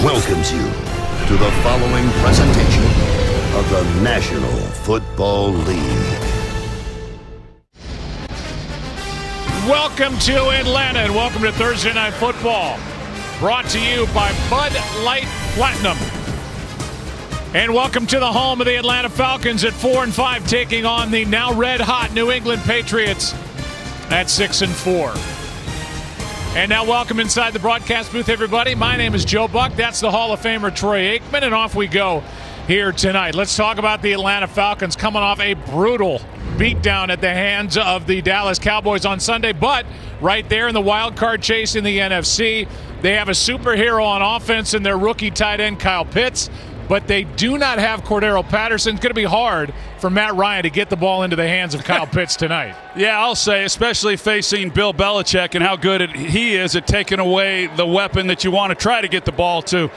welcomes you to the following presentation of the National Football League. Welcome to Atlanta and welcome to Thursday Night Football. Brought to you by Bud Light Platinum. And welcome to the home of the Atlanta Falcons at 4-5, taking on the now red-hot New England Patriots at 6-4. And now welcome inside the broadcast booth, everybody. My name is Joe Buck. That's the Hall of Famer Troy Aikman, and off we go here tonight. Let's talk about the Atlanta Falcons coming off a brutal beatdown at the hands of the Dallas Cowboys on Sunday, but right there in the wild card chase in the NFC, they have a superhero on offense in their rookie tight end Kyle Pitts, but they do not have Cordero Patterson. It's going to be hard for Matt Ryan to get the ball into the hands of Kyle Pitts tonight. Yeah, I'll say, especially facing Bill Belichick and how good he is at taking away the weapon that you want to try to get the ball to.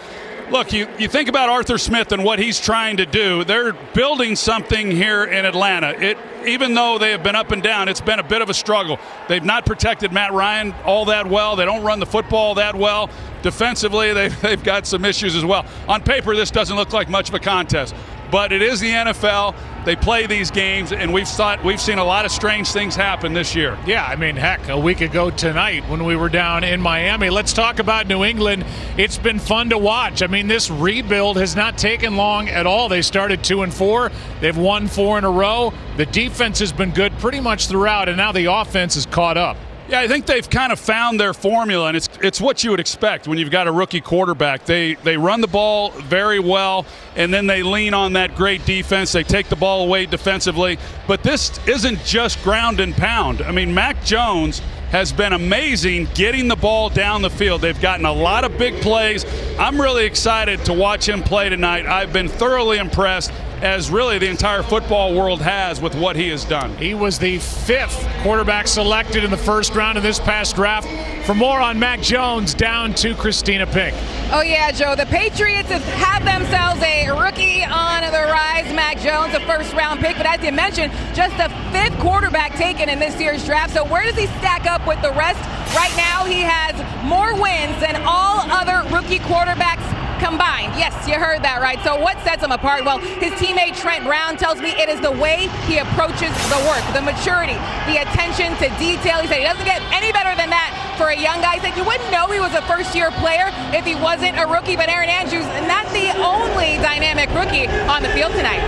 Look, you think about Arthur Smith and what he's trying to do. They're building something here in Atlanta. Even though they have been up and down, it's been a bit of a struggle. They've not protected Matt Ryan all that well. They don't run the football that well. Defensively, they've got some issues as well. On paper, this doesn't look like much of a contest. But it is the NFL. They play these games, and we've seen a lot of strange things happen this year. Yeah, I mean, heck, a week ago tonight when we were down in Miami. Let's talk about New England. It's been fun to watch. I mean, this rebuild has not taken long at all. They started 2-4. They've won 4 in a row. The defense has been good pretty much throughout, and now the offense is caught up. Yeah, I think they've kind of found their formula, and it's what you would expect when you've got a rookie quarterback. They run the ball very well, and then they lean on that great defense. They take the ball away defensively. But this isn't just ground and pound. I mean, Mac Jones has been amazing getting the ball down the field. They've gotten a lot of big plays. I'm really excited to watch him play tonight. I've been thoroughly impressed, as really the entire football world has, with what he has done. He was the 5th quarterback selected in the first round of this past draft. For more on Mac Jones, down to Christina Pink. Oh yeah, Joe, the Patriots have had themselves a rookie on the rise, Mac Jones, a first-round pick, but as you mentioned, just the 5th quarterback taken in this year's draft. So where does he stack up with the rest? Right now, he has more wins than all other rookie quarterbacks combined. Yes, you heard that right. So what sets him apart? Well, his teammate Trent Brown tells me it is the way he approaches the work, the maturity, the attention to detail. He said he doesn't get any better than that for a young guy. He said you wouldn't know he was a first-year player if he wasn't a rookie, but Aaron Andrews, and that's the only dynamic rookie on the field tonight.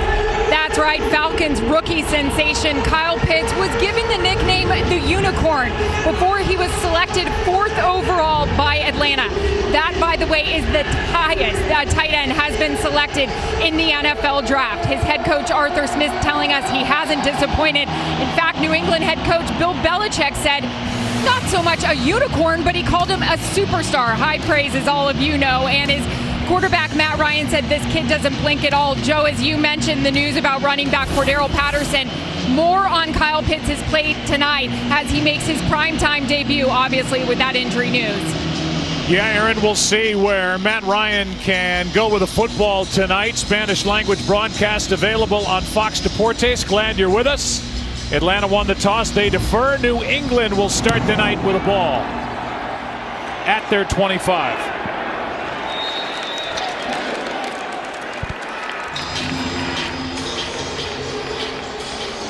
That's right. Falcons rookie sensation Kyle Pitts was given the nickname the Unicorn before he was selected 4th overall by Atlanta. That, by the way, is the highest tight end has been selected in the NFL draft. His head coach Arthur Smith telling us he hasn't disappointed. In fact, New England head coach Bill Belichick said not so much a unicorn, but he called him a superstar. High praise, as all of you know, and his quarterback Matt Ryan said this kid doesn't blink at all. Joe, as you mentioned, the news about running back Cordero Patterson. More on Kyle Pitts' plate tonight as he makes his primetime debut, obviously, with that injury news. Yeah, Aaron, we'll see where Matt Ryan can go with the football tonight. Spanish language broadcast available on Fox Deportes. Glad you're with us. Atlanta won the toss. They defer. New England will start the night with a ball at their 25.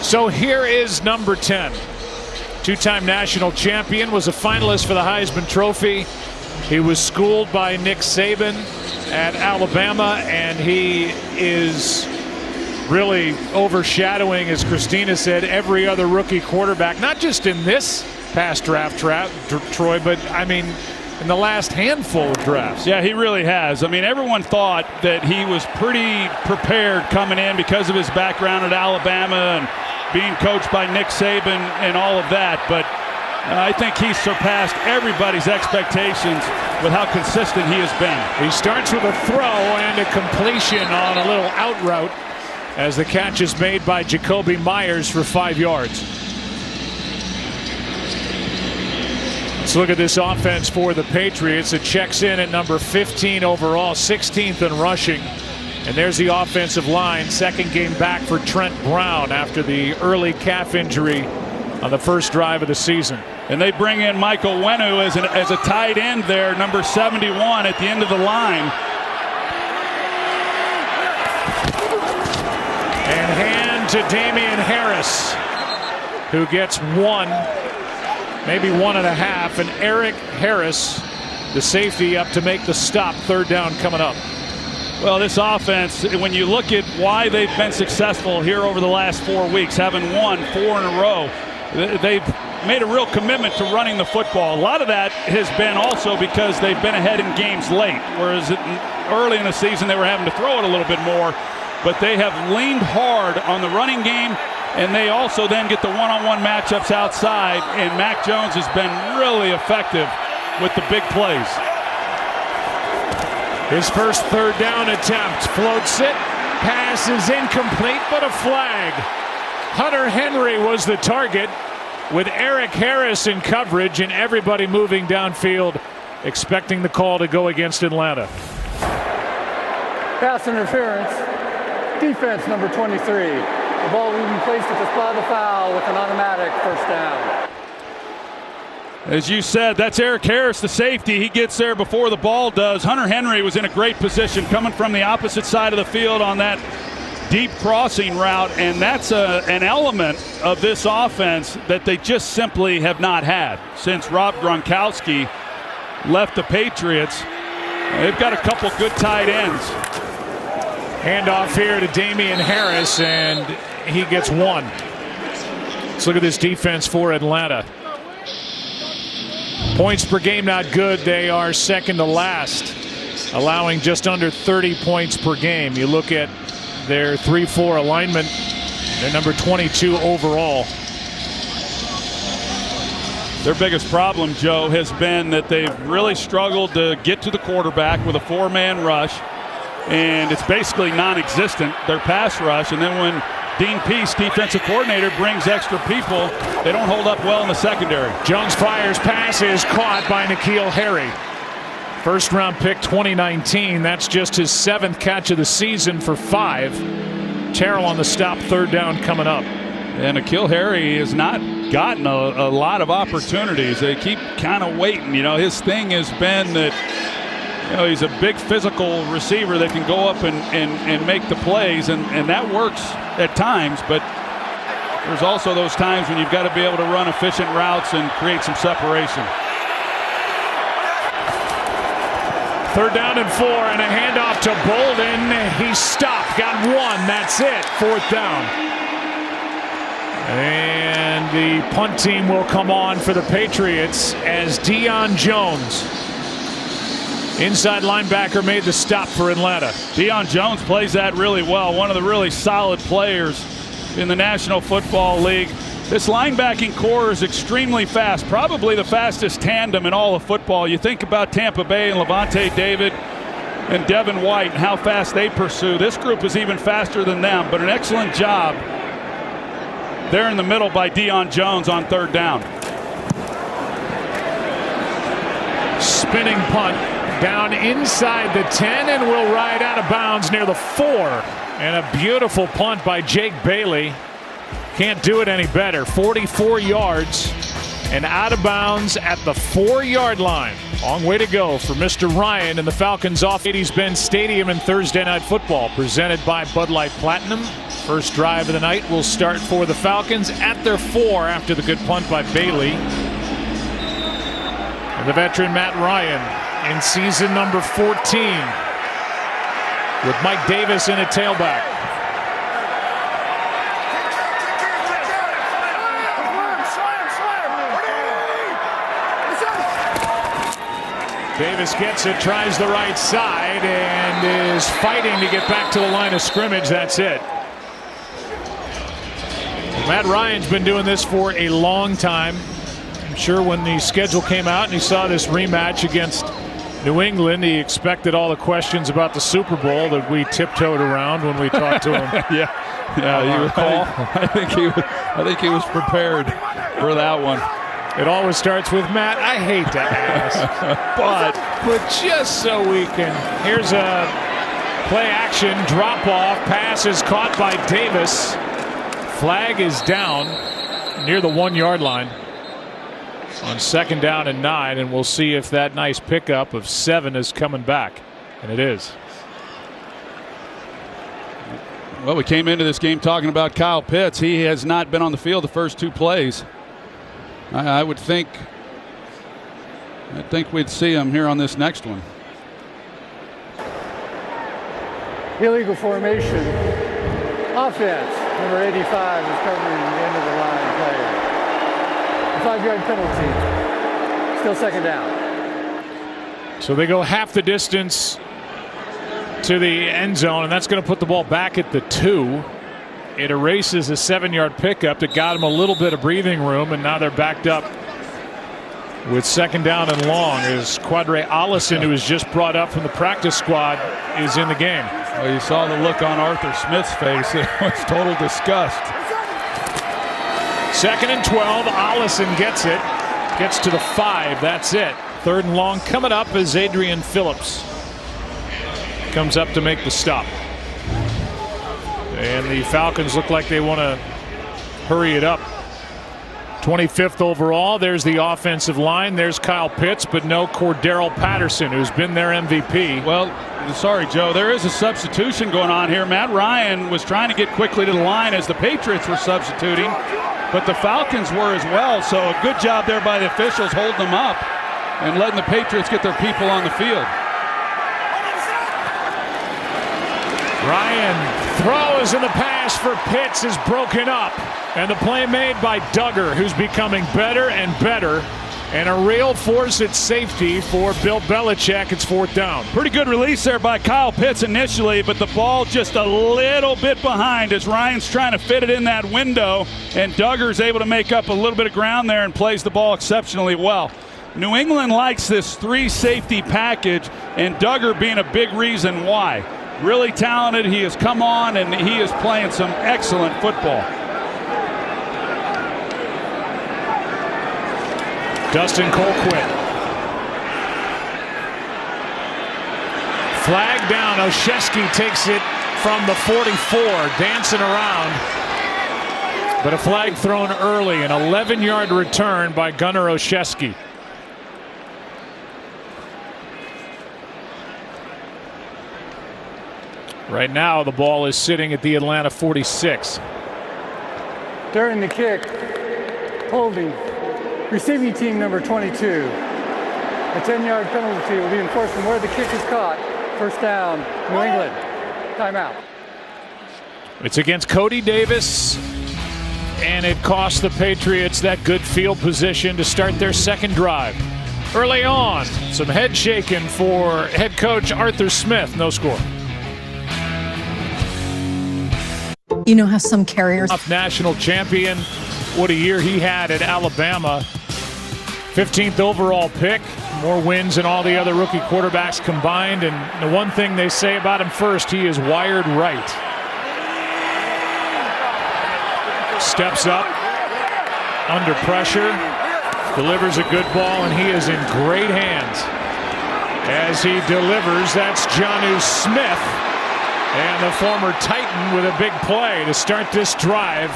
So here is number 10. Two-time national champion, was a finalist for the Heisman Trophy. He was schooled by Nick Saban at Alabama, and he is really overshadowing, as Christina said, every other rookie quarterback, not just in this past draft, Troy, but I mean in the last handful of drafts. Yeah, he really has. I mean, everyone thought that he was pretty prepared coming in because of his background at Alabama and being coached by Nick Saban and all of that, but I think he's surpassed everybody's expectations with how consistent he has been. He starts with a throw and a completion on a little out route as the catch is made by Jacoby Myers for 5 yards. Let's look at this offense for the Patriots. It checks in at number 15 overall, 16th in rushing. And there's the offensive line. Second game back for Trent Brown after the early calf injury on the first drive of the season. And they bring in Michael Wenu as a tight end there, number 71 at the end of the line. And hand to Damian Harris, who gets one, maybe 1.5, and Eric Harris, the safety, up to make the stop. Third down coming up. Well, this offense, when you look at why they've been successful here over the last 4 weeks, having won 4 in a row, they've made a real commitment to running the football. A lot of that has been also because they've been ahead in games late, whereas early in the season they were having to throw it a little bit more. But they have leaned hard on the running game, and they also then get the one-on-one matchups outside, and Mac Jones has been really effective with the big plays. His first third down attempt, floats it, pass is incomplete, but a flag. Hunter Henry was the target, with Eric Harris in coverage and everybody moving downfield, expecting the call to go against Atlanta. Pass interference, defense number 23. The ball will be placed at the spot of the foul with an automatic first down. As you said, that's Eric Harris, the safety. He gets there before the ball does. Hunter Henry was in a great position coming from the opposite side of the field on that deep crossing route, and that's an element of this offense that they just simply have not had since Rob Gronkowski left the Patriots. They've got a couple good tight ends. Handoff here to Damian Harris, and he gets one. Let's look at this defense for Atlanta. Points per game not good. They are second to last, allowing just under 30 points per game. You look at their 3-4 alignment, they're number 22 overall. Their biggest problem, Joe, has been that they've really struggled to get to the quarterback with a 4-man rush, and it's basically non-existent, their pass rush. And then when Dean Pease, defensive coordinator, brings extra people, they don't hold up well in the secondary. Jones fires, pass is caught by N'Keal Harry. First round pick 2019. That's just his 7th catch of the season for 5. Terrell on the stop, third down coming up. And N'Keal Harry has not gotten a lot of opportunities. They keep kind of waiting. You know, his thing has been that, you know, he's a big physical receiver that can go up and make the plays, and that works at times, but there's also those times when you've got to be able to run efficient routes and create some separation. Third down and 4, and a handoff to Bolden. He stopped, got one, that's it, fourth down. And the punt team will come on for the Patriots as Deion Jones, inside linebacker, made the stop for Atlanta. Deion Jones plays that really well. One of the really solid players in the National Football League. This linebacking core is extremely fast, probably the fastest tandem in all of football. You think about Tampa Bay and Levante David and Devin White and how fast they pursue. This group is even faster than them, but an excellent job there in the middle by Deion Jones on third down. Spinning punt down inside the 10 and will ride out of bounds near the 4. And a beautiful punt by Jake Bailey. Can't do it any better. 44 yards and out of bounds at the 4-yard line. Long way to go for Mr. Ryan and the Falcons off Mercedes-Benz Stadium in Thursday Night Football, presented by Bud Light Platinum. First drive of the night will start for the Falcons at their 4 after the good punt by Bailey. And the veteran Matt Ryan in season number 14 with Mike Davis in a tailback. Davis gets it, tries the right side, and is fighting to get back to the line of scrimmage. That's it. Matt Ryan's been doing this for a long time. I'm sure when the schedule came out and he saw this rematch against New England, he expected all the questions about the Super Bowl that we tiptoed around when we talked to him. I think he was prepared for that one. It always starts with Matt. I hate to ask, but just so we can. Here's a play action drop off. Pass is caught by Davis. Flag is down near the 1-yard line on 2nd down and 9, and we'll see if that nice pickup of 7 is coming back, and it is. Well, we came into this game talking about Kyle Pitts. He has not been on the field the first 2 plays. I would think we'd see him here on this next one. Illegal formation. Offense. Number 85 is covering the end of the line player. A 5-yard penalty. Still second down. So they go half the distance to the end zone, and that's going to put the ball back at the 2. It erases a 7-yard pickup that got them a little bit of breathing room, and now they're backed up with second down and long as Quadre Allison, who was just brought up from the practice squad, is in the game. Well, you saw the look on Arthur Smith's face. It was total disgust. 2nd and 12. Allison gets it. Gets to the 5. That's it. 3rd and long coming up as Adrian Phillips comes up to make the stop. And the Falcons look like they want to hurry it up. 25th overall. There's the offensive line. There's Kyle Pitts, but no Cordero Patterson, who's been their MVP. Well, sorry, Joe. There is a substitution going on here. Matt Ryan was trying to get quickly to the line as the Patriots were substituting, but the Falcons were as well. So a good job there by the officials holding them up and letting the Patriots get their people on the field. Ryan throws, and the pass for Pitts is broken up. And the play made by Duggar, who's becoming better and better. And a real force at safety for Bill Belichick. It's 4th down. Pretty good release there by Kyle Pitts initially, but the ball just a little bit behind as Ryan's trying to fit it in that window. And Duggar's able to make up a little bit of ground there and plays the ball exceptionally well. New England likes this 3-safety package, and Duggar being a big reason why. Really talented. He has come on, and he is playing some excellent football. Dustin Colquitt. Flag down. Olszewski takes it from the 44, dancing around. But a flag thrown early. An 11-yard return by Gunnar Olszewski. Right now, the ball is sitting at the Atlanta 46. During the kick, holding. Receiving team number 22. A 10-yard penalty will be enforced from where the kick is caught. 1st down, New England. Timeout. It's against Cody Davis, and it cost the Patriots that good field position to start their 2nd drive. Early on, some head shaking for head coach Arthur Smith. No score. You know how some carriers... National champion. What a year he had at Alabama. 15th overall pick. More wins than all the other rookie quarterbacks combined. And the one thing they say about him first, he is wired right. Steps up. Under pressure. Delivers a good ball, and he is in great hands. As he delivers, that's Jonnu Smith. And the former Titan with a big play to start this drive.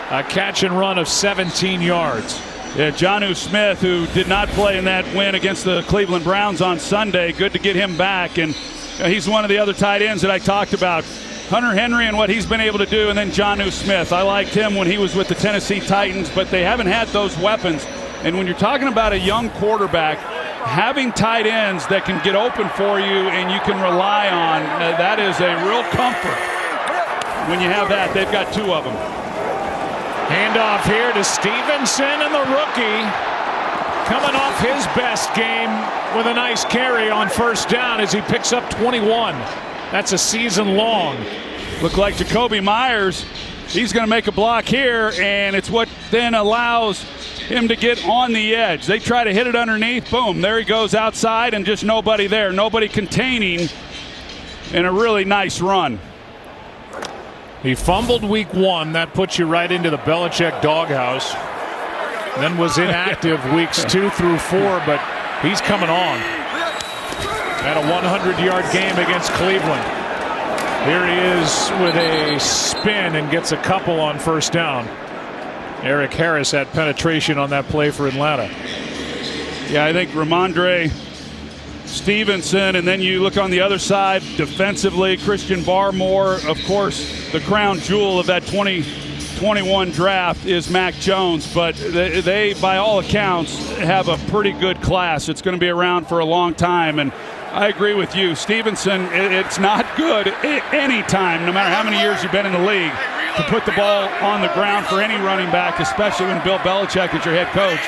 A catch and run of 17 yards. Yeah, Jonnu Smith, who did not play in that win against the Cleveland Browns on Sunday. Good to get him back. And he's one of the other tight ends that I talked about. Hunter Henry and what he's been able to do, and then Jonnu Smith. I liked him when he was with the Tennessee Titans, but they haven't had those weapons. And when you're talking about a young quarterback, having tight ends that can get open for you and you can rely on, that is a real comfort. When you have that, they've got 2 of them. Handoff here to Stevenson, and the rookie coming off his best game with a nice carry on 1st down as he picks up 21. That's a season long. Look like Jacoby Myers. He's going to make a block here, and it's what then allows him to get on the edge. They try to hit it underneath. Boom. There he goes outside, and just nobody there. Nobody containing, and a really nice run. He fumbled week 1. That puts you right into the Belichick doghouse. Then was inactive weeks 2 through 4, but he's coming on. Had a 100-yard game against Cleveland. Here he is with a spin and gets a couple on 1st down. Eric Harris had penetration on that play for Atlanta. Yeah, I think Ramondre Stevenson, and then you look on the other side defensively, Christian Barmore. Of course, the crown jewel of that 2021 draft is Mac Jones, but they, by all accounts, have a pretty good class. It's going to be around for a long time, and I agree with you. Stevenson, it's not good any time, no matter how many years you've been in the league, to put the ball on the ground for any running back, especially when Bill Belichick is your head coach.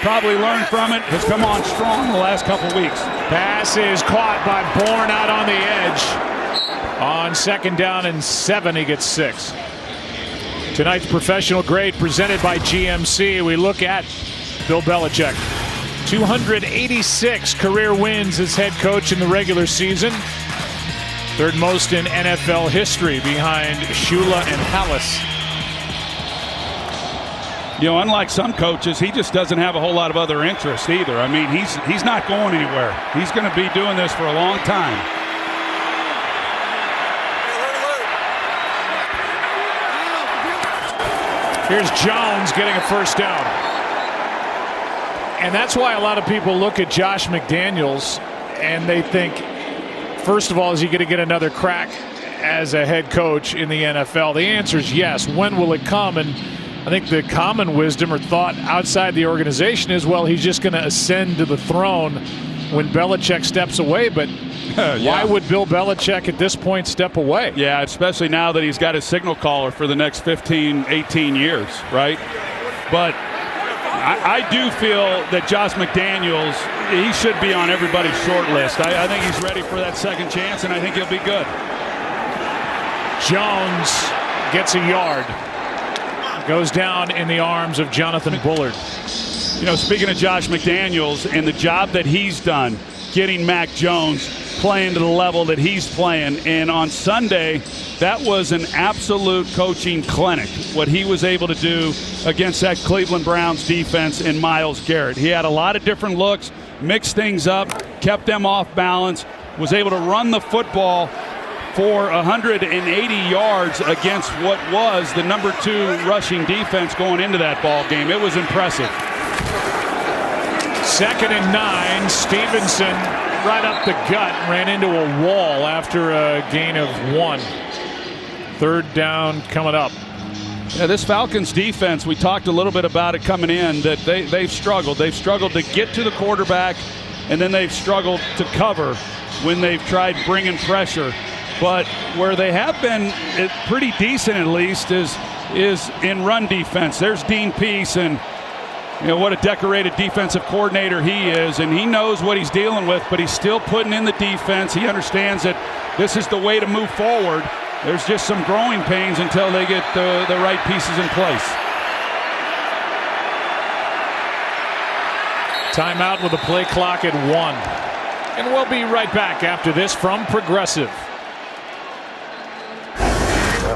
Probably learned from it, has come on strong the last couple weeks. Pass is caught by Bourne out on the edge. On 2nd down and 7, he gets 6. Tonight's professional grade presented by GMC. We look at Bill Belichick. 286 career wins as head coach in the regular season. 3rd most in NFL history behind Shula and Hallis. You know, unlike some coaches, he just doesn't have a whole lot of other interests either. I mean, he's not going anywhere. He's going to be doing this for a long time. Here's Jones getting a 1st down. And that's why a lot of people look at Josh McDaniels and they think, first of all, is he going to get another crack as a head coach in the NFL? The answer is yes. When will it come? And I think the common wisdom or thought outside the organization is, well, he's just going to ascend to the throne when Belichick steps away. But why would Bill Belichick at this point step away? Yeah, especially now that he's got his signal caller for the next 15, 18 years, right? But I do feel that Josh McDaniels, he should be on everybody's short list. I think he's ready for that second chance, and I think he'll be good. Jones gets a yard. Goes down in the arms of Jonathan Bullard. You know, speaking of Josh McDaniels and the job that he's done getting Mac Jones playing to the level that he's playing, and on Sunday, that was an absolute coaching clinic, what he was able to do against that Cleveland Browns defense and Myles Garrett. He had a lot of different looks, mixed things up, kept them off balance, was able to run the football for 180 yards against what was the number 2 rushing defense going into that ball game. It was impressive. 2nd and 9. Stevenson right up the gut, ran into a wall after a gain of 1. 3rd down coming up. Yeah, this Falcons defense, we talked a little bit about it coming in, that they've struggled. They've struggled to get to the quarterback, and then they've struggled to cover when they've tried bringing pressure. But where they have been pretty decent, at least, is in run defense. There's Dean Pease, and you know what a decorated defensive coordinator he is, and he knows what he's dealing with, but he's still putting in the defense. He understands that this is the way to move forward. There's just some growing pains until they get the right pieces in place. Timeout with the play clock at 1. And we'll be right back after this from Progressive.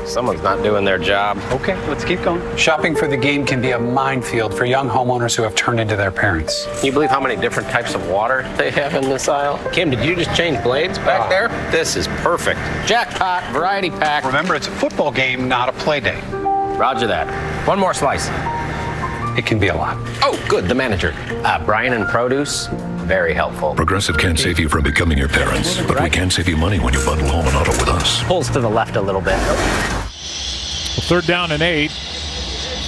Someone's not doing their job. Okay, let's keep going. Shopping for the game can be a minefield for young homeowners who have turned into their parents. Can you believe how many different types of water they have in this aisle? Kim, did you just change blades back there? This is perfect. Jackpot, variety pack. Remember, it's a football game, not a play day. Roger that. One more slice. It can be a lot. Oh, good, the manager. Brian and Produce, very helpful. Progressive can't save you from becoming your parents, but we can save you money when you bundle home and auto with us. Pulls to the left a little bit. 3rd down and 8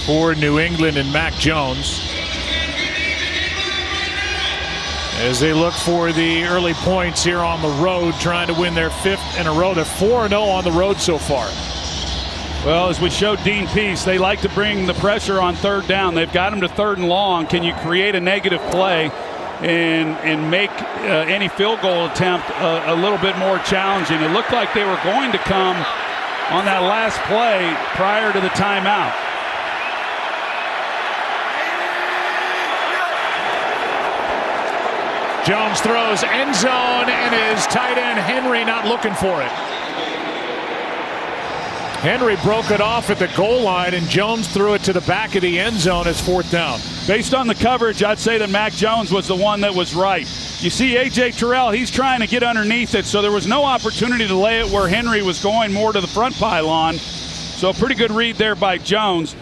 for New England and Mac Jones, as they look for the early points here on the road, trying to win their 5th in a row. They're 4-0 on the road so far. Well, as we showed Dean Pease, they like to bring the pressure on 3rd down. They've got him to 3rd and long. Can you create a negative play and make any field goal attempt a little bit more challenging? It looked like they were going to come on that last play prior to the timeout. Jones throws end zone, and his tight end Henry not looking for it. Henry broke it off at the goal line, and Jones threw it to the back of the end zone as 4th down. Based on the coverage, I'd say that Mac Jones was the one that was right. You see A.J. Terrell, he's trying to get underneath it, so there was no opportunity to lay it where Henry was going more to the front pylon. So a pretty good read there by Jones.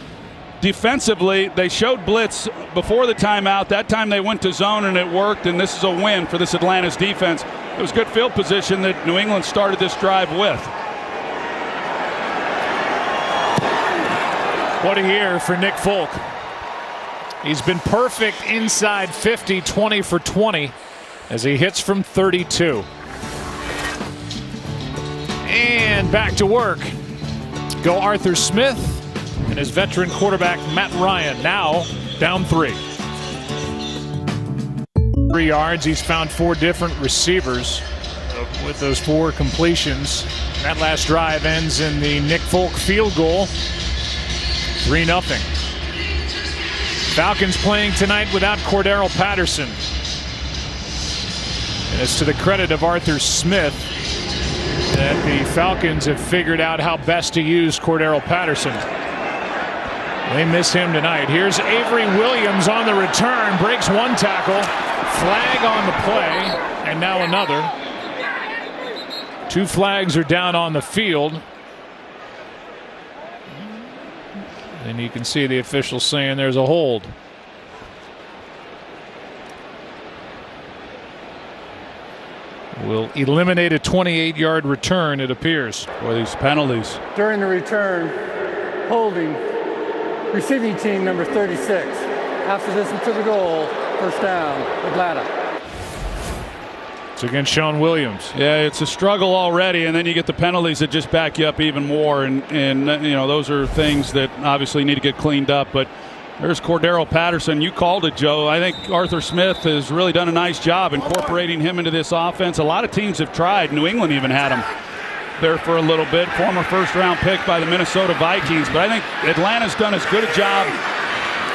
defensively, they showed blitz before the timeout. That time they went to zone and it worked, and this is a win for this Atlanta's defense. It was good field position that New England started this drive with. What a year for Nick Folk. He's been perfect inside 50, 20 for 20 as he hits from 32. And back to work go Arthur Smith and his veteran quarterback Matt Ryan, now down 3. 3 yards. He's found 4 different receivers with those 4 completions. That last drive ends in the Nick Folk field goal. 3-0. Falcons playing tonight without Cordero Patterson. And it's to the credit of Arthur Smith that the Falcons have figured out how best to use Cordero Patterson. They miss him tonight. Here's Avery Williams on the return. Breaks 1 tackle. Flag on the play. And now another. 2 flags are down on the field. And you can see the official saying there's a hold. Will eliminate a 28-yard return, it appears. Boy, these penalties. During the return, holding receiving team number 36. Half the distance to the goal. First down, Atlanta. It's against Sean Williams. Yeah, it's a struggle already, and then you get the penalties that just back you up even more. And you know, those are things that obviously need to get cleaned up. But there's Cordero Patterson. You called it, Joe. I think Arthur Smith has really done a nice job incorporating him into this offense. A lot of teams have tried. New England even had him there for a little bit. Former first-round pick by the Minnesota Vikings. But I think Atlanta's done as good a job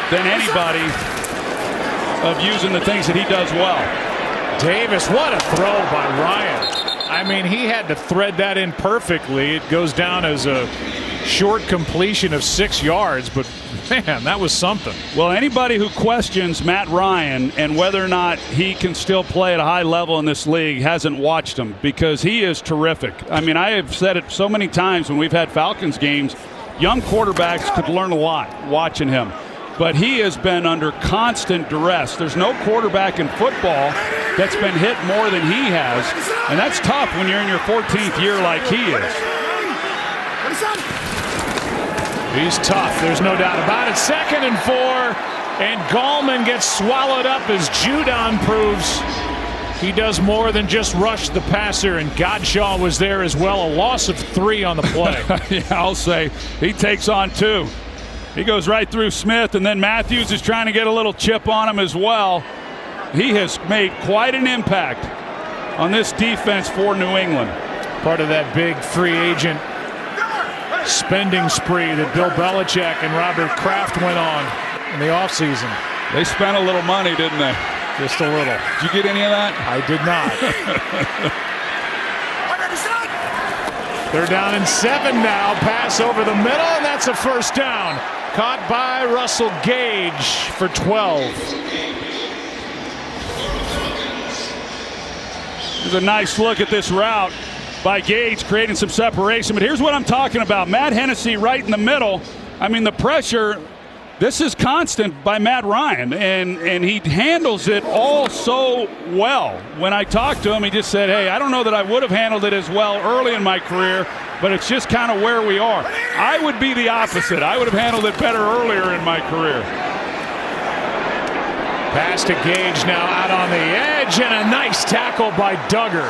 than anybody of using the things that he does well. Davis, what a throw by Ryan. I mean, he had to thread that in perfectly. It goes down as a short completion of 6 yards, but man, that was something. Well, anybody who questions Matt Ryan and whether or not he can still play at a high level in this league hasn't watched him, because he is terrific. I mean, I have said it so many times when we've had Falcons games, young quarterbacks could learn a lot watching him. But he has been under constant duress. There's no quarterback in football that's been hit more than he has. And that's tough when you're in your 14th year like he is. He's tough. There's no doubt about it. 2nd and 4. And Gallman gets swallowed up as Judon proves he does more than just rush the passer. And Godshaw was there as well. A loss of 3 on the play. Yeah, I'll say he takes on 2. He goes right through Smith, and then Matthews is trying to get a little chip on him as well. He has made quite an impact on this defense for New England. Part of that big free agent spending spree that Bill Belichick and Robert Kraft went on in the offseason. They spent a little money, didn't they? Just a little. Did you get any of that? I did not. 3rd down and 7 now. Pass over the middle, and that's a first down. Caught by Russell Gage for 12. There's a nice look at this route by Gage, creating some separation. But here's what I'm talking about. Matt Hennessy right in the middle. I mean, the pressure, this is constant by Matt Ryan, and he handles it all so well. When I talked to him, he just said, hey, I don't know that I would have handled it as well early in my career, but it's just kind of where we are. I would be the opposite. I would have handled it better earlier in my career. Pass to Gage now out on the edge, and a nice tackle by Duggar.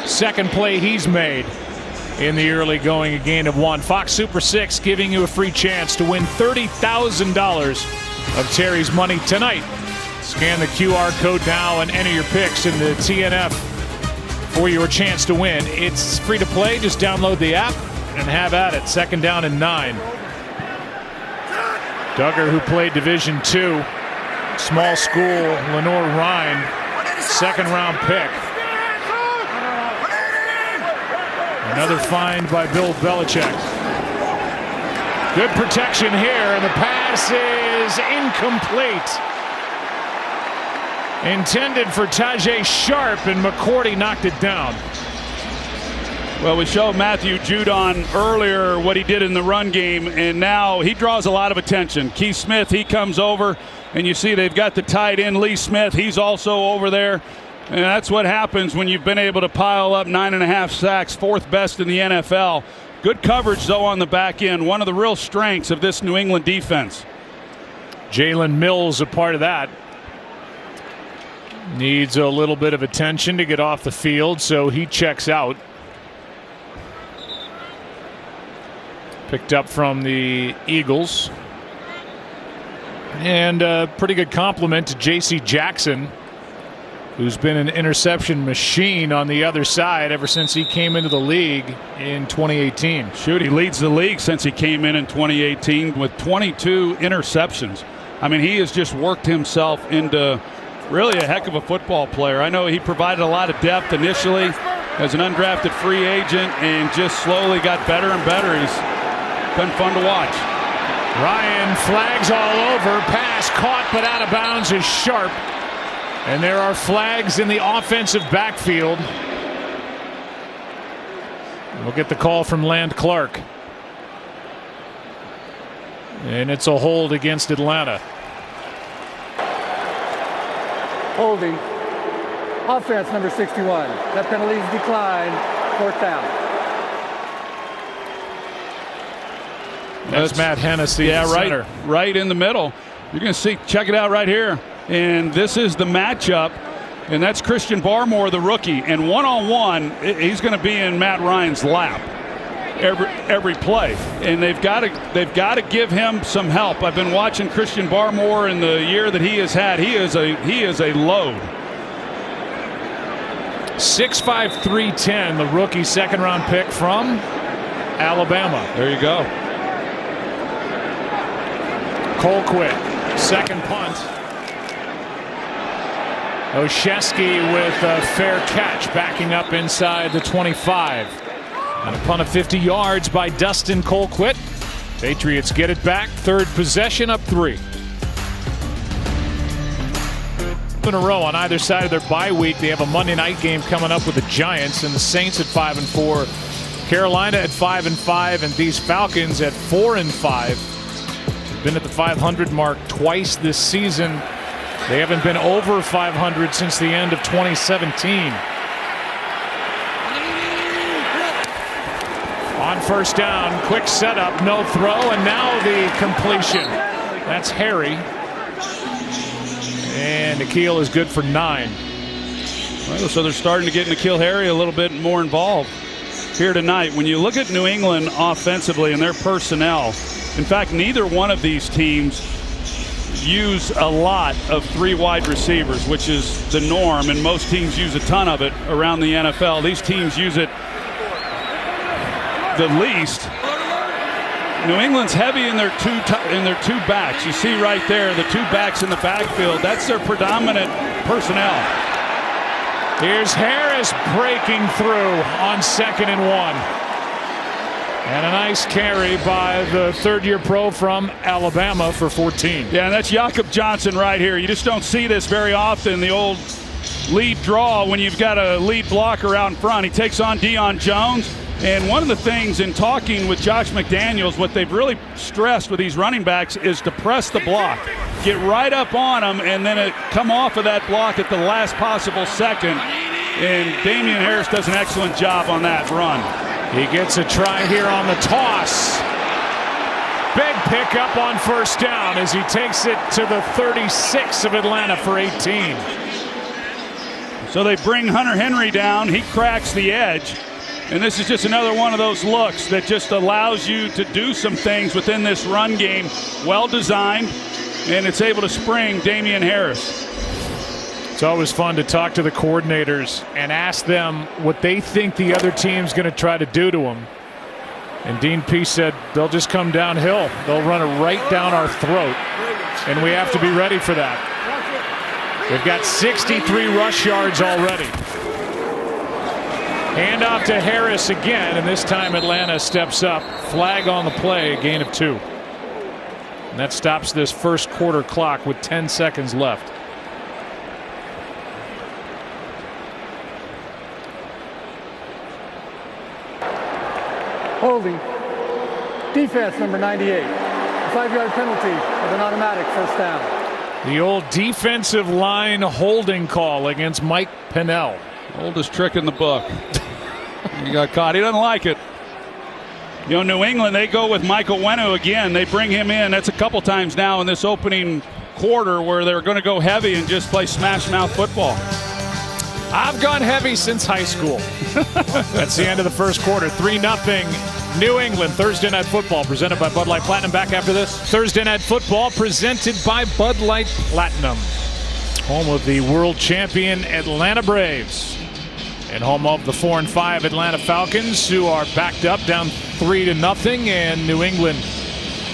2nd play he's made in the early going, a gain of 1. Fox Super 6 giving you a free chance to win $30,000 of Terry's money tonight. Scan the QR code now and enter your picks in the TNF for your chance to win. It's free to play. Just download the app and have at it. 2nd down and 9. Duggar, who played Division II, small school, Lenoir-Rhyne, 2nd round pick. Another find by Bill Belichick. Good protection here, and the pass is incomplete. Intended for Tajay Sharp, and McCourty knocked it down. Well, we showed Matthew Judon earlier what he did in the run game, and now he draws a lot of attention. Keith Smith, he comes over, and you see they've got the tight end, Lee Smith. He's also over there. And that's what happens when you've been able to pile up 9.5 sacks, 4th best in the NFL. Good coverage, though, on the back end. One of the real strengths of this New England defense. Jalen Mills a part of that. Needs a little bit of attention to get off the field, so he checks out. Picked up from the Eagles. And a pretty good compliment to J.C. Jackson, who's been an interception machine on the other side ever since he came into the league in 2018. Shoot, he leads the league since he came in 2018 with 22 interceptions. I mean, he has just worked himself into really a heck of a football player. I know he provided a lot of depth initially as an undrafted free agent and just slowly got better and better. He's been fun to watch. Ryan flags all over. Pass caught but out of bounds is Sharp. And there are flags in the offensive backfield. We'll get the call from Land Clark. And it's a hold against Atlanta. Holding. Offense number 61. That penalty is declined. 4th down. That's Matt Hennessy. Yeah, right in the middle. You're going to see, check it out right here. And this is the matchup. And that's Christian Barmore, the rookie. And one-on-one, he's going to be in Matt Ryan's lap every play. And they've got to give him some help. I've been watching Christian Barmore in the year that he has had. He is a load. 6'5", 310, the rookie 2nd-round pick from Alabama. There you go. Colquitt, 2nd punt. Oshesky with a fair catch, backing up inside the 25. On a punt of 50 yards by Dustin Colquitt. Patriots get it back. 3rd possession, up 3. In a row on either side of their bye week. They have a Monday night game coming up with the Giants and the Saints at 5-4. Carolina at 5-5, and these Falcons at 4-5. Been at the 500 mark twice this season. They haven't been over 500 since the end of 2017. On 1st down, quick setup, no throw, and now the completion. That's Harry. And N'Keal is good for 9. Well, so they're starting to get N'Keal Harry a little bit more involved here tonight. When you look at New England offensively and their personnel, in fact, neither one of these teams use a lot of 3 wide receivers, which is the norm, and most teams use a ton of it around the NFL. These teams use it the least. New England's heavy in their two backs. You see right there the 2 backs in the backfield. That's their predominant personnel. Here's Harris breaking through on 2nd and 1. And a nice carry by the 3rd-year pro from Alabama for 14. Yeah, and that's Jakob Johnson right here. You just don't see this very often, the old lead draw when you've got a lead blocker out in front. He takes on Deion Jones. And one of the things in talking with Josh McDaniels, what they've really stressed with these running backs is to press the block. Get right up on them and then come off of that block at the last possible second. And Damian Harris does an excellent job on that run. He gets a try here on the toss. Big pickup on 1st down as he takes it to the 36 of Atlanta for 18. So they bring Hunter Henry down. He cracks the edge. And this is just another one of those looks that just allows you to do some things within this run game. Well designed, and it's able to spring Damian Harris. It's always fun to talk to the coordinators and ask them what they think the other team's going to try to do to them. And Dean Pease said they'll just come downhill. They'll run it right down our throat, and we have to be ready for that. They've got 63 rush yards already. Handoff to Harris again, and this time Atlanta steps up. Flag on the play, a gain of 2. And that stops this 1st quarter clock with 10 seconds left. Holding. Defense, number 98. A 5-yard penalty with an automatic first down. The old defensive line holding call against Mike Pennell. Oldest trick in the book. He got caught. He doesn't like it. You know, New England, they go with Michael Wenu again. They bring him in. That's a couple times now in this opening quarter where they're going to go heavy and just play smash mouth football. I've gone heavy since high school. That's the end of the first quarter. 3-0 New England. Thursday Night Football presented by Bud Light Platinum. Back after this. Thursday Night Football presented by Bud Light Platinum. Home of the world champion Atlanta Braves. And home of the 4-5 Atlanta Falcons, who are backed up down 3-0. And New England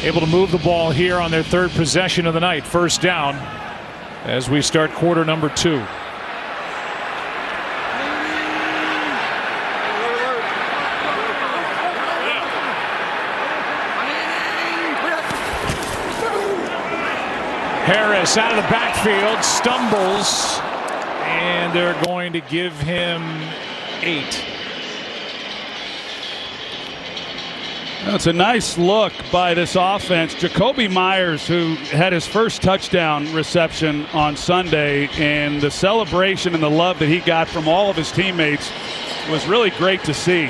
able to move the ball here on their third possession of the night. First down as we start quarter number 2. Harris out of the backfield, stumbles, and they're going to give him 8. It's a nice look by this offense. Jacoby Myers, who had his first touchdown reception on Sunday, and the celebration and the love that he got from all of his teammates was really great to see.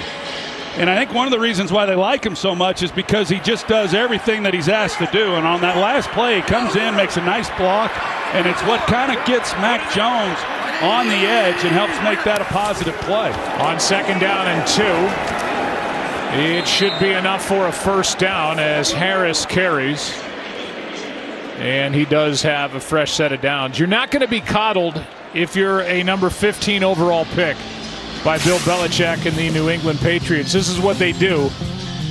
And I think one of the reasons why they like him so much is because he just does everything that he's asked to do. And on that last play, he comes in, makes a nice block, and it's what kind of gets Mac Jones on the edge and helps make that a positive play. On second down and 2, it should be enough for a first down as Harris carries. And he does have a fresh set of downs. You're not going to be coddled if you're a number 15 overall pick by Bill Belichick and the New England Patriots. This is what they do.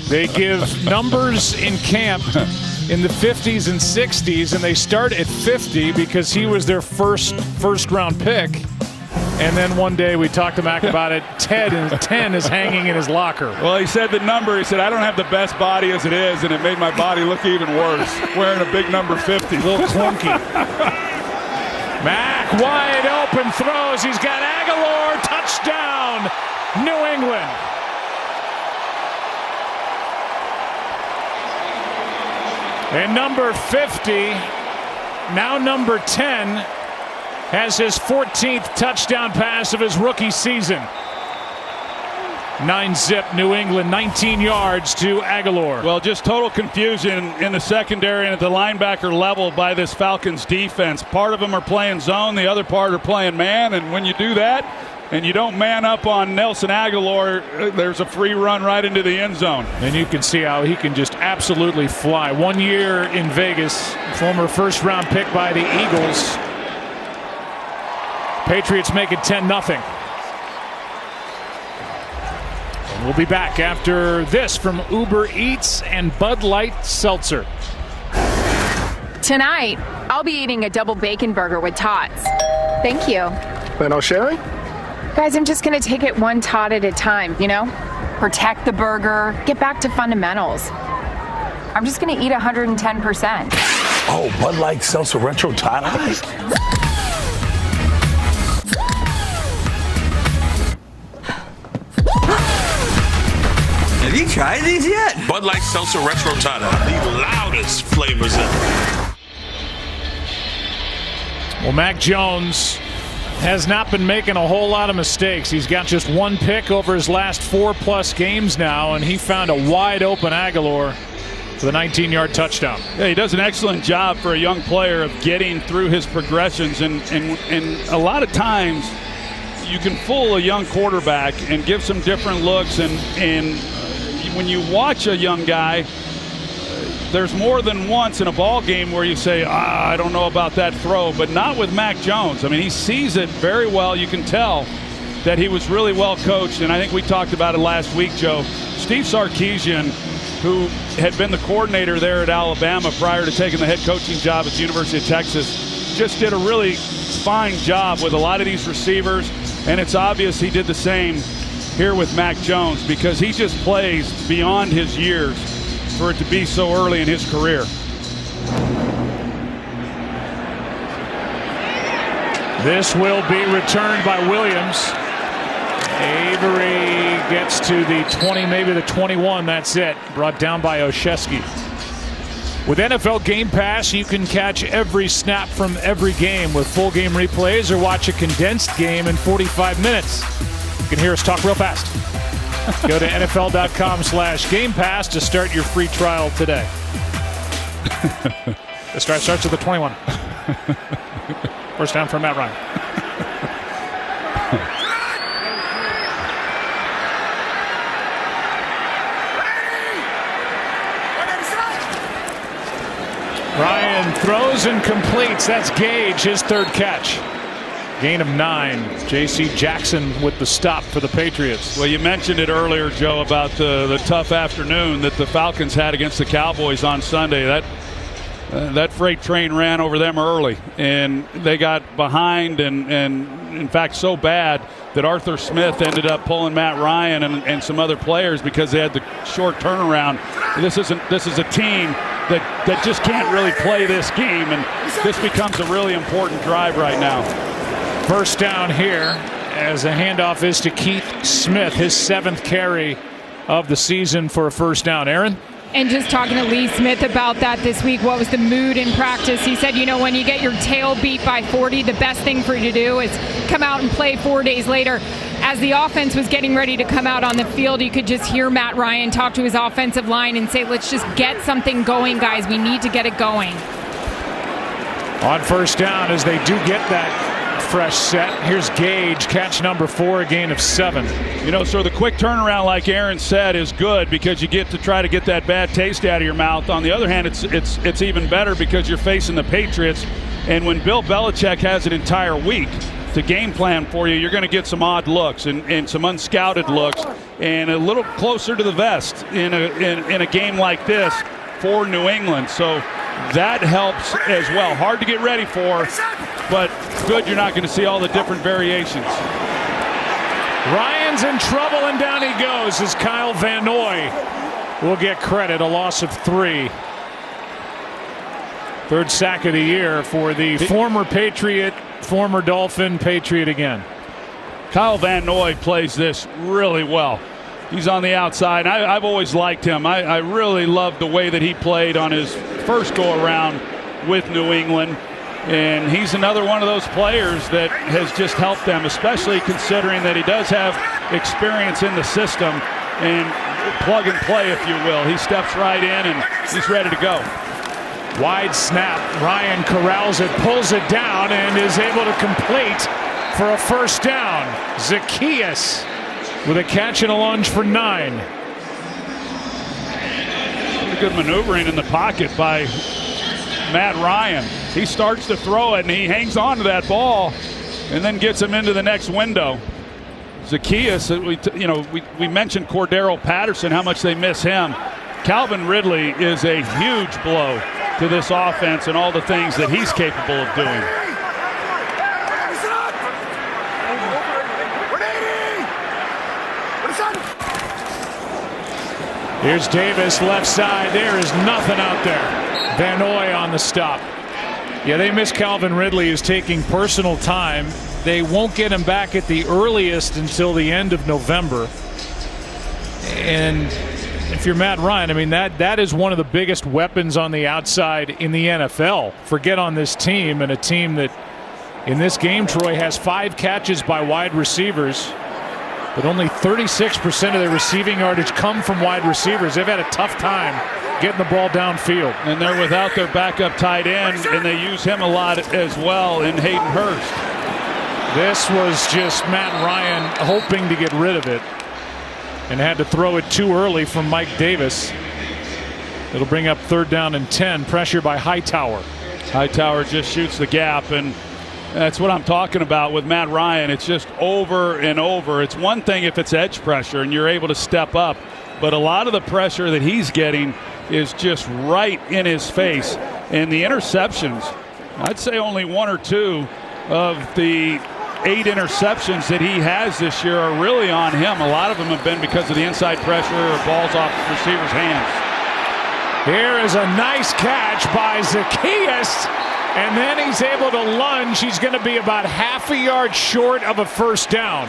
They give numbers in camp in the 50s and 60s, and they start at 50 because he was their first round pick. And then one day we talked to Mac about it. 10 is hanging in his locker. Well, he said the number. He said, I don't have the best body as it is, and it made my body look even worse wearing a big number 50. A little clunky. Mac wide open throws. He's got Aguilar. Touchdown, New England. And number 50, now number 10, has his 14th touchdown pass of his rookie season. 9-zip New England, 19 yards to Aguilar. Well, just total confusion in the secondary and at the linebacker level by this Falcons defense. Part of them are playing zone, the other part are playing man, and when you do that and you don't man up on Nelson Aguilar, there's a free run right into the end zone. And you can see how he can just absolutely fly. 1 year in Vegas, former first-round pick by the Eagles. Patriots make it 10-0. We'll be back after this from Uber Eats and Bud Light Seltzer. Tonight, I'll be eating a double bacon burger with tots. Thank you. Plan on sharing? Guys, I'm just going to take it one tot at a time, you know? Protect the burger, get back to fundamentals. I'm just going to eat 110%. Oh, Bud Light Seltzer Retro Tot Eyes? Have you tried these yet? Bud Light Seltzer Retro Tot, the loudest flavors ever. Well, Mac Jones has not been making a whole lot of mistakes. He's got just one pick over his last 4+ games now, and he found a wide open Aguilar for the 19-yard touchdown. Yeah, he does an excellent job for a young player of getting through his progressions, and a lot of times you can fool a young quarterback and give some different looks, and when you watch a young guy, there's more than once in a ball game where you say, I don't know about that throw, but not with Mac Jones. I mean, he sees it very well. You can tell that he was really well coached, and I think we talked about it last week, Joe. Steve Sarkisian, who had been the coordinator there at Alabama prior to taking the head coaching job at the University of Texas, just did a really fine job with a lot of these receivers, and it's obvious he did the same here with Mac Jones because he just plays beyond his years for it to be so early in his career. This will be returned by Williams. Avery gets to the 20, maybe the 21. That's it. Brought down by Olszewski. With NFL Game Pass, you can catch every snap from every game with full game replays or watch a condensed game in 45 minutes. You can hear us talk real fast. Go to NFL.com/Game Pass to start your free trial today. The start starts with the 21. First down for Matt Ryan. Ryan throws and completes. That's Gage, his third catch. Gain of 9. J.C. Jackson with the stop for the Patriots. Well, you mentioned it earlier, Joe, about the tough afternoon that the Falcons had against the Cowboys on Sunday. That freight train ran over them early, and they got behind, and in fact so bad that Arthur Smith ended up pulling Matt Ryan and some other players because they had the short turnaround. This is a team that just can't really play this game, and this becomes a really important drive right now. First down here as the handoff is to Keith Smith, his 7th carry of the season for a first down. Aaron? And just talking to Lee Smith about that this week, what was the mood in practice? He said, when you get your tail beat by 40, the best thing for you to do is come out and play 4 days later. As the offense was getting ready to come out on the field, you could just hear Matt Ryan talk to his offensive line and say, let's just get something going, guys. We need to get it going. On first down, as they do get that fresh set, here's Gage, catch number 4, a gain of 7. So the quick turnaround, like Aaron said, is good because you get to try to get that bad taste out of your mouth. On the other hand, it's even better because you're facing the Patriots, and when Bill Belichick has an entire week to game plan for you, you're going to get some odd looks and some unscouted looks and a little closer to the vest in a game like this for New England. So that helps as well. Hard to get ready for, but good you're not going to see all the different variations. Ryan's in trouble, and down he goes as Kyle Van Noy will get credit, a loss of 3. Third sack of the year for the former Patriot, former Dolphin, Patriot again. Kyle Van Noy plays this really well. He's on the outside. I've always liked him. I really loved the way that he played on his first go-around with New England. And he's another one of those players that has just helped them, especially considering that he does have experience in the system and plug and play, if you will. He steps right in and he's ready to go. Wide snap. Ryan corrals it, pulls it down, and is able to complete for a first down. Zaccheaus with a catch and a lunge for 9. Good maneuvering in the pocket by Matt Ryan. He starts to throw it and he hangs on to that ball and then gets him into the next window. Zaccheaus, we mentioned Cordero Patterson, how much they miss him. Calvin Ridley is a huge blow to this offense and all the things that he's capable of doing. Here's Davis left side. There is nothing out there. Van Noy on the stop. Yeah, they miss Calvin Ridley, who's taking personal time. They won't get him back at the earliest until the end of November. And if you're Matt Ryan, I mean, that is one of the biggest weapons on the outside in the NFL. Forget on this team, and a team that in this game, Troy, has 5 catches by wide receivers, but only 36% of their receiving yardage come from wide receivers. They've had a tough time getting the ball downfield. And they're without their backup tight end, and they use him a lot as well in Hayden Hurst. This was just Matt Ryan hoping to get rid of it and had to throw it too early from Mike Davis. It'll bring up 3rd down and 10. Pressure by Hightower. Hightower just shoots the gap, and that's what I'm talking about with Matt Ryan. It's just over and over. It's one thing if it's edge pressure and you're able to step up, but a lot of the pressure that he's getting is just right in his face. And the interceptions, I'd say only 1 or 2 of the 8 interceptions that he has this year are really on him. A lot of them have been because of the inside pressure or balls off the receiver's hands. Here is a nice catch by Zaccheaus, and then he's able to lunge. He's going to be about half a yard short of a first down.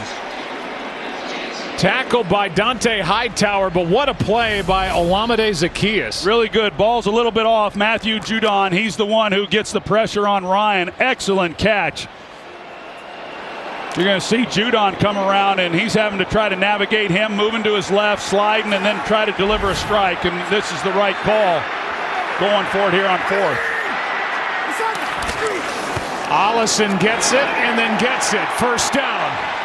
Tackled by Dante Hightower, but what a play by Olamide Zaccheaus. Really good. Ball's a little bit off. Matthew Judon, he's the one who gets the pressure on Ryan. Excellent catch. You're going to see Judon come around, and he's having to try to navigate him, moving to his left, sliding, and then try to deliver a strike. And this is the right call going for it here on 4th. Allison gets it and then gets it. First down.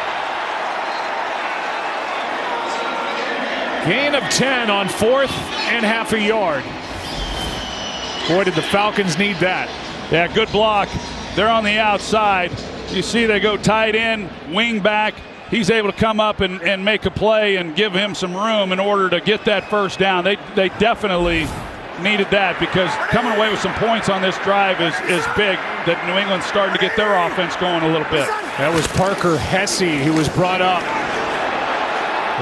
Gain of 10 on 4th and half a yard. Boy, did the Falcons need that. Yeah, good block. They're on the outside. You see they go tight end, wing back. He's able to come up and make a play and give him some room in order to get that first down. They definitely needed that, because coming away with some points on this drive is big, that New England's starting to get their offense going a little bit. That was Parker Hesse who was brought up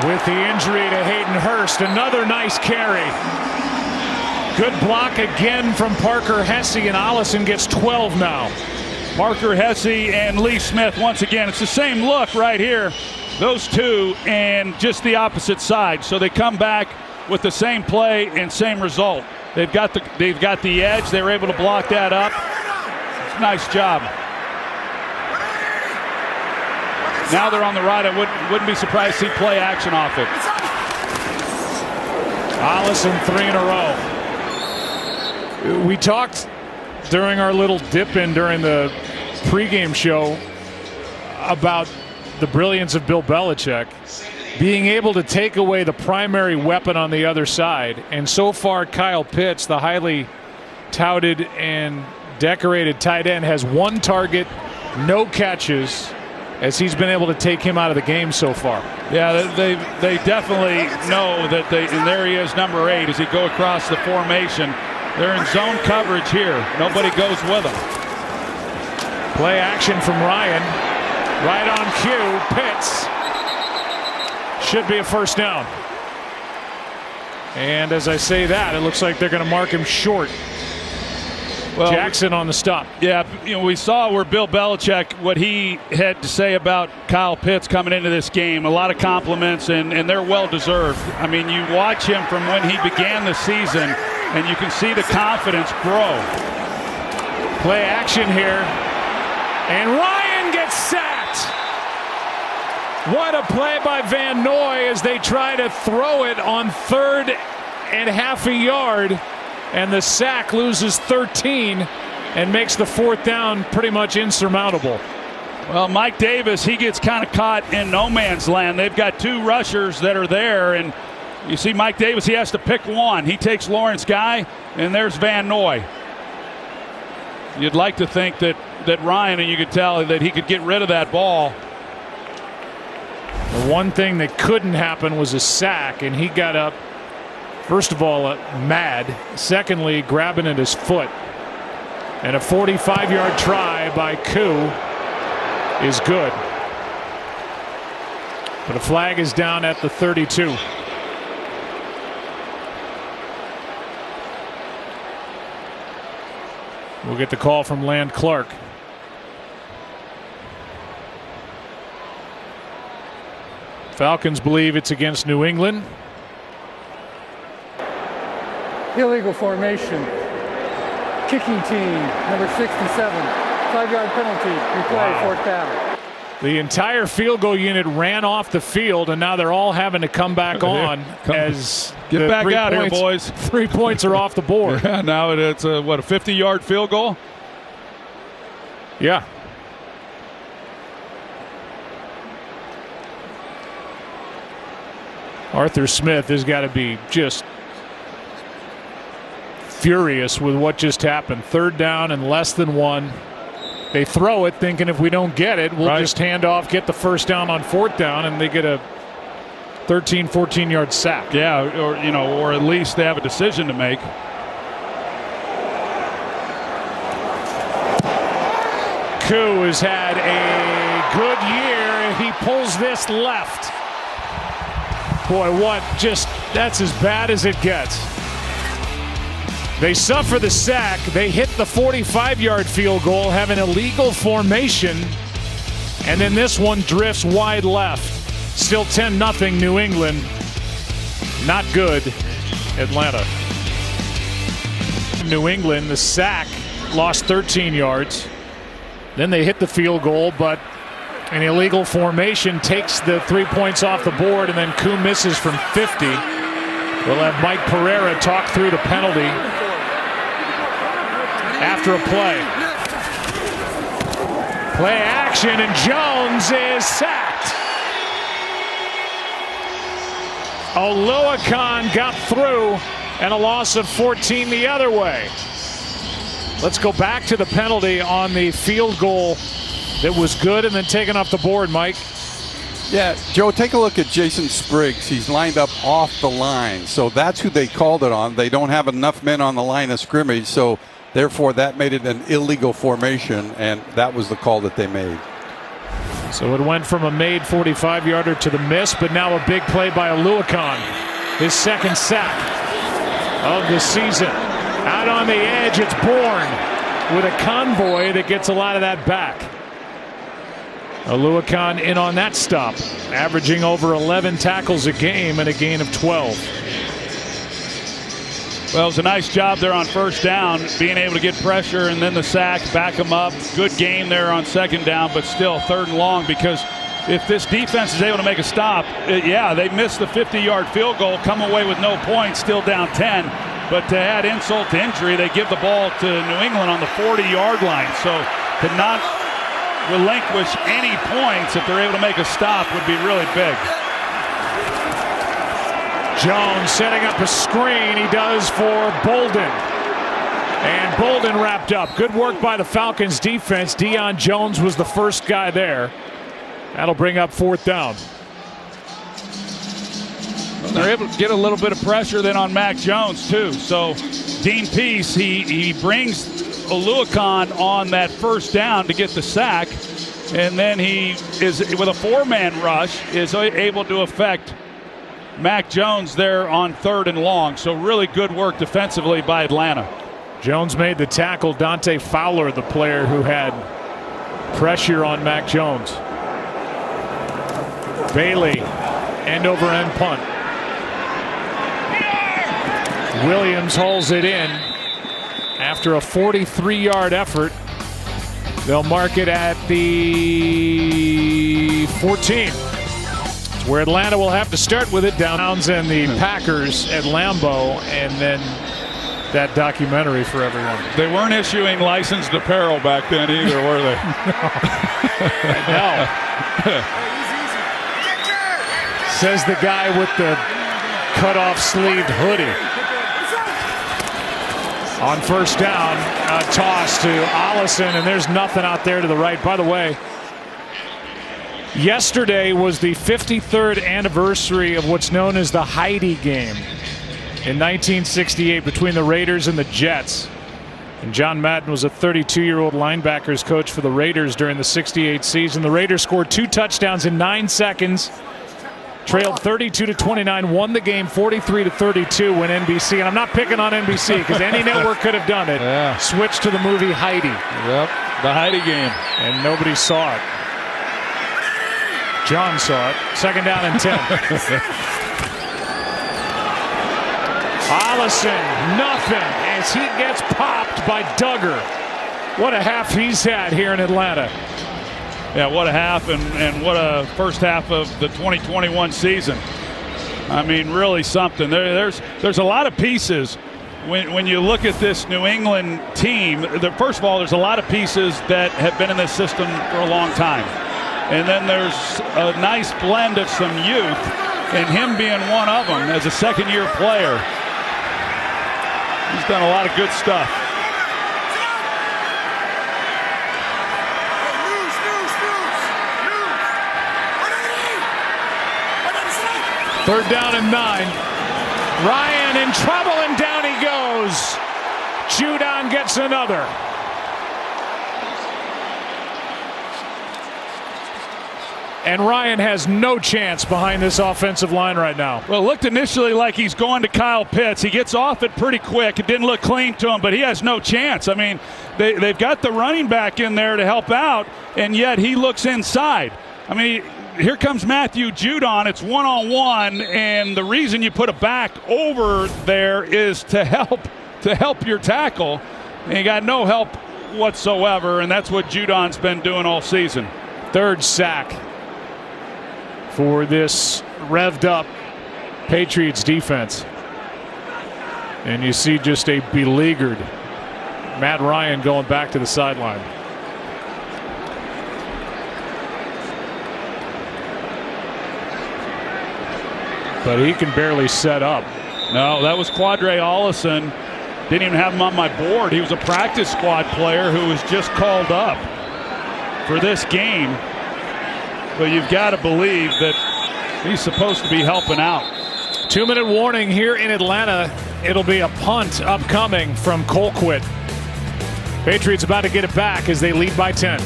with the injury to Hayden Hurst. Another nice carry. Good block again from Parker Hesse, and Allison gets 12 now. Parker Hesse and Lee Smith once again. It's the same look right here. Those two, and just the opposite side. So they come back with the same play and same result. They've got the edge. They were able to block that up. It's a nice job. Now they're on the right. I wouldn't be surprised to see play action off it. Allison 3 in a row. We talked during our little dip in during the pregame show about the brilliance of Bill Belichick being able to take away the primary weapon on the other side. And so far, Kyle Pitts, the highly touted and decorated tight end, has 1 target, no catches, as he's been able to take him out of the game so far. Yeah, they definitely know that and there he is, number 8, as he go across the formation. They're in zone coverage here. Nobody goes with them. Play action from Ryan. Right on cue. Pitts. Should be a first down. And as I say that, it looks like they're going to mark him short. Well, Jackson on the stop. Yeah, we saw where Bill Belichick, what he had to say about Kyle Pitts coming into this game. A lot of compliments, and they're well-deserved. I mean, you watch him from when he began the season, and you can see the confidence grow. Play action here. And Ryan gets sacked. What a play by Van Noy as they try to throw it on 3rd and half a yard. And the sack loses 13 and makes the 4th down pretty much insurmountable. Well, Mike Davis, he gets kind of caught in no man's land. They've got 2 rushers that are there, and you see Mike Davis, he has to pick one. He takes Lawrence Guy, and there's Van Noy. You'd like to think that Ryan, and you could tell that he could get rid of that ball. The one thing that couldn't happen was a sack, and he got up, first of all, mad. Secondly, grabbing at his foot. And a 45-yard try by Koo is good. But a flag is down at the 32. We'll get the call from Land Clark. Falcons believe it's against New England. Illegal formation. Kicking team, number 67. 5-yard penalty. Replay, 4th down. The entire field goal unit ran off the field, and now they're all having to come back on as get back out here, boys. 3 points are off the board. Yeah, now it's a 50-yard field goal? Yeah. Arthur Smith has got to be just furious with what just happened. 3rd down and less than 1. They throw it thinking if we don't get it, we'll just hand off, get the first down on 4th down, and they get a 13, 14-yard sack. Yeah, or at least they have a decision to make. Koo has had a good year. He pulls this left. Boy, that's as bad as it gets. They suffer the sack. They hit the 45-yard field goal, have an illegal formation, and then this one drifts wide left. Still 10-0 New England. Not good, Atlanta. New England, the sack, lost 13 yards. Then they hit the field goal, but an illegal formation takes the 3 points off the board, and then Koo misses from 50. We'll have Mike Pereira talk through the penalty after a play. Play action, and Jones is sacked. Oluokun got through, and a loss of 14 the other way. Let's go back to the penalty on the field goal that was good and then taken off the board, Mike. Yeah, Joe, take a look at Jason Spriggs. He's lined up off the line, so that's who they called it on. They don't have enough men on the line of scrimmage, so therefore that made it an illegal formation, and that was the call that they made. So it went from a made 45-yarder to the miss, but now a big play by Oluokun. His second sack of the season. Out on the edge, it's Bourne with a convoy that gets a lot of that back. Oluokun in on that stop, averaging over 11 tackles a game and a gain of 12. Well, it was a nice job there on first down, being able to get pressure and then the sack, back them up. Good game there on second down, but still third and long, because if this defense is able to make a stop, they missed the 50-yard field goal, come away with no points, still down 10. But to add insult to injury, they give the ball to New England on the 40-yard line. So to not relinquish any points if they're able to make a stop would be really big. Jones setting up a screen. He does for Bolden. And Bolden wrapped up. Good work by the Falcons defense. Deion Jones was the first guy there. That'll bring up fourth down. They're able to get a little bit of pressure then on Mac Jones too. So Dean Peace, he brings Oluokun on that first down to get the sack, and then he is, with a four-man rush, is able to affect Mac Jones there on third and long. So really good work defensively by Atlanta. Jones made the tackle. Dante Fowler, the player who had pressure on Mac Jones. Bailey, end over end punt. Williams holds it in after a 43-yard effort. They'll mark it at the 14. It's where Atlanta will have to start with it. Downs and the Packers at Lambeau, and then that documentary for everyone. They weren't issuing licensed apparel back then either, were they? No. Says the guy with the cut-off sleeved hoodie. On first down, a toss to Allison, and there's nothing out there to the right. By the way, yesterday was the 53rd anniversary of what's known as the Heidi game in 1968 between the Raiders and the Jets. And John Madden was a 32-year-old linebackers coach for the Raiders during the 68 season. The Raiders scored 2 touchdowns in 9 seconds. Trailed 32-29, won the game 43-32 when NBC, and I'm not picking on NBC because any network could have done it, switched to the movie Heidi. Yep, the Heidi game. And nobody saw it. John saw it. Second down and 10. Allison, nothing as he gets popped by Duggar. What a half he's had here in Atlanta. Yeah, what a half and what a first half of the 2021 season. I mean, really something. There's a lot of pieces when you look at this New England team. First of all, there's a lot of pieces that have been in this system for a long time. And then there's a nice blend of some youth, and him being one of them as a second-year player. He's done a lot of good stuff. Third down and 9. Ryan in trouble, and down he goes. Judon gets another. And Ryan has no chance behind this offensive line right now. Well, it looked initially like he's going to Kyle Pitts. He gets off it pretty quick. It didn't look clean to him, but he has no chance. I mean, they've got the running back in there to help out, and yet he looks inside. I mean, here comes Matthew Judon. It's one-on-one, and the reason you put a back over there is to help your tackle. And you got no help whatsoever, and that's what Judon's been doing all season. Third sack for this revved up Patriots defense. And you see just a beleaguered Matt Ryan going back to the sideline. But he can barely set up. No, that was Quadre Ollison. Didn't even have him on my board. He was a practice squad player who was just called up for this game. But you've got to believe that he's supposed to be helping out. 2-minute warning here in Atlanta. It'll be a punt upcoming from Colquitt. Patriots about to get it back as they lead by 10.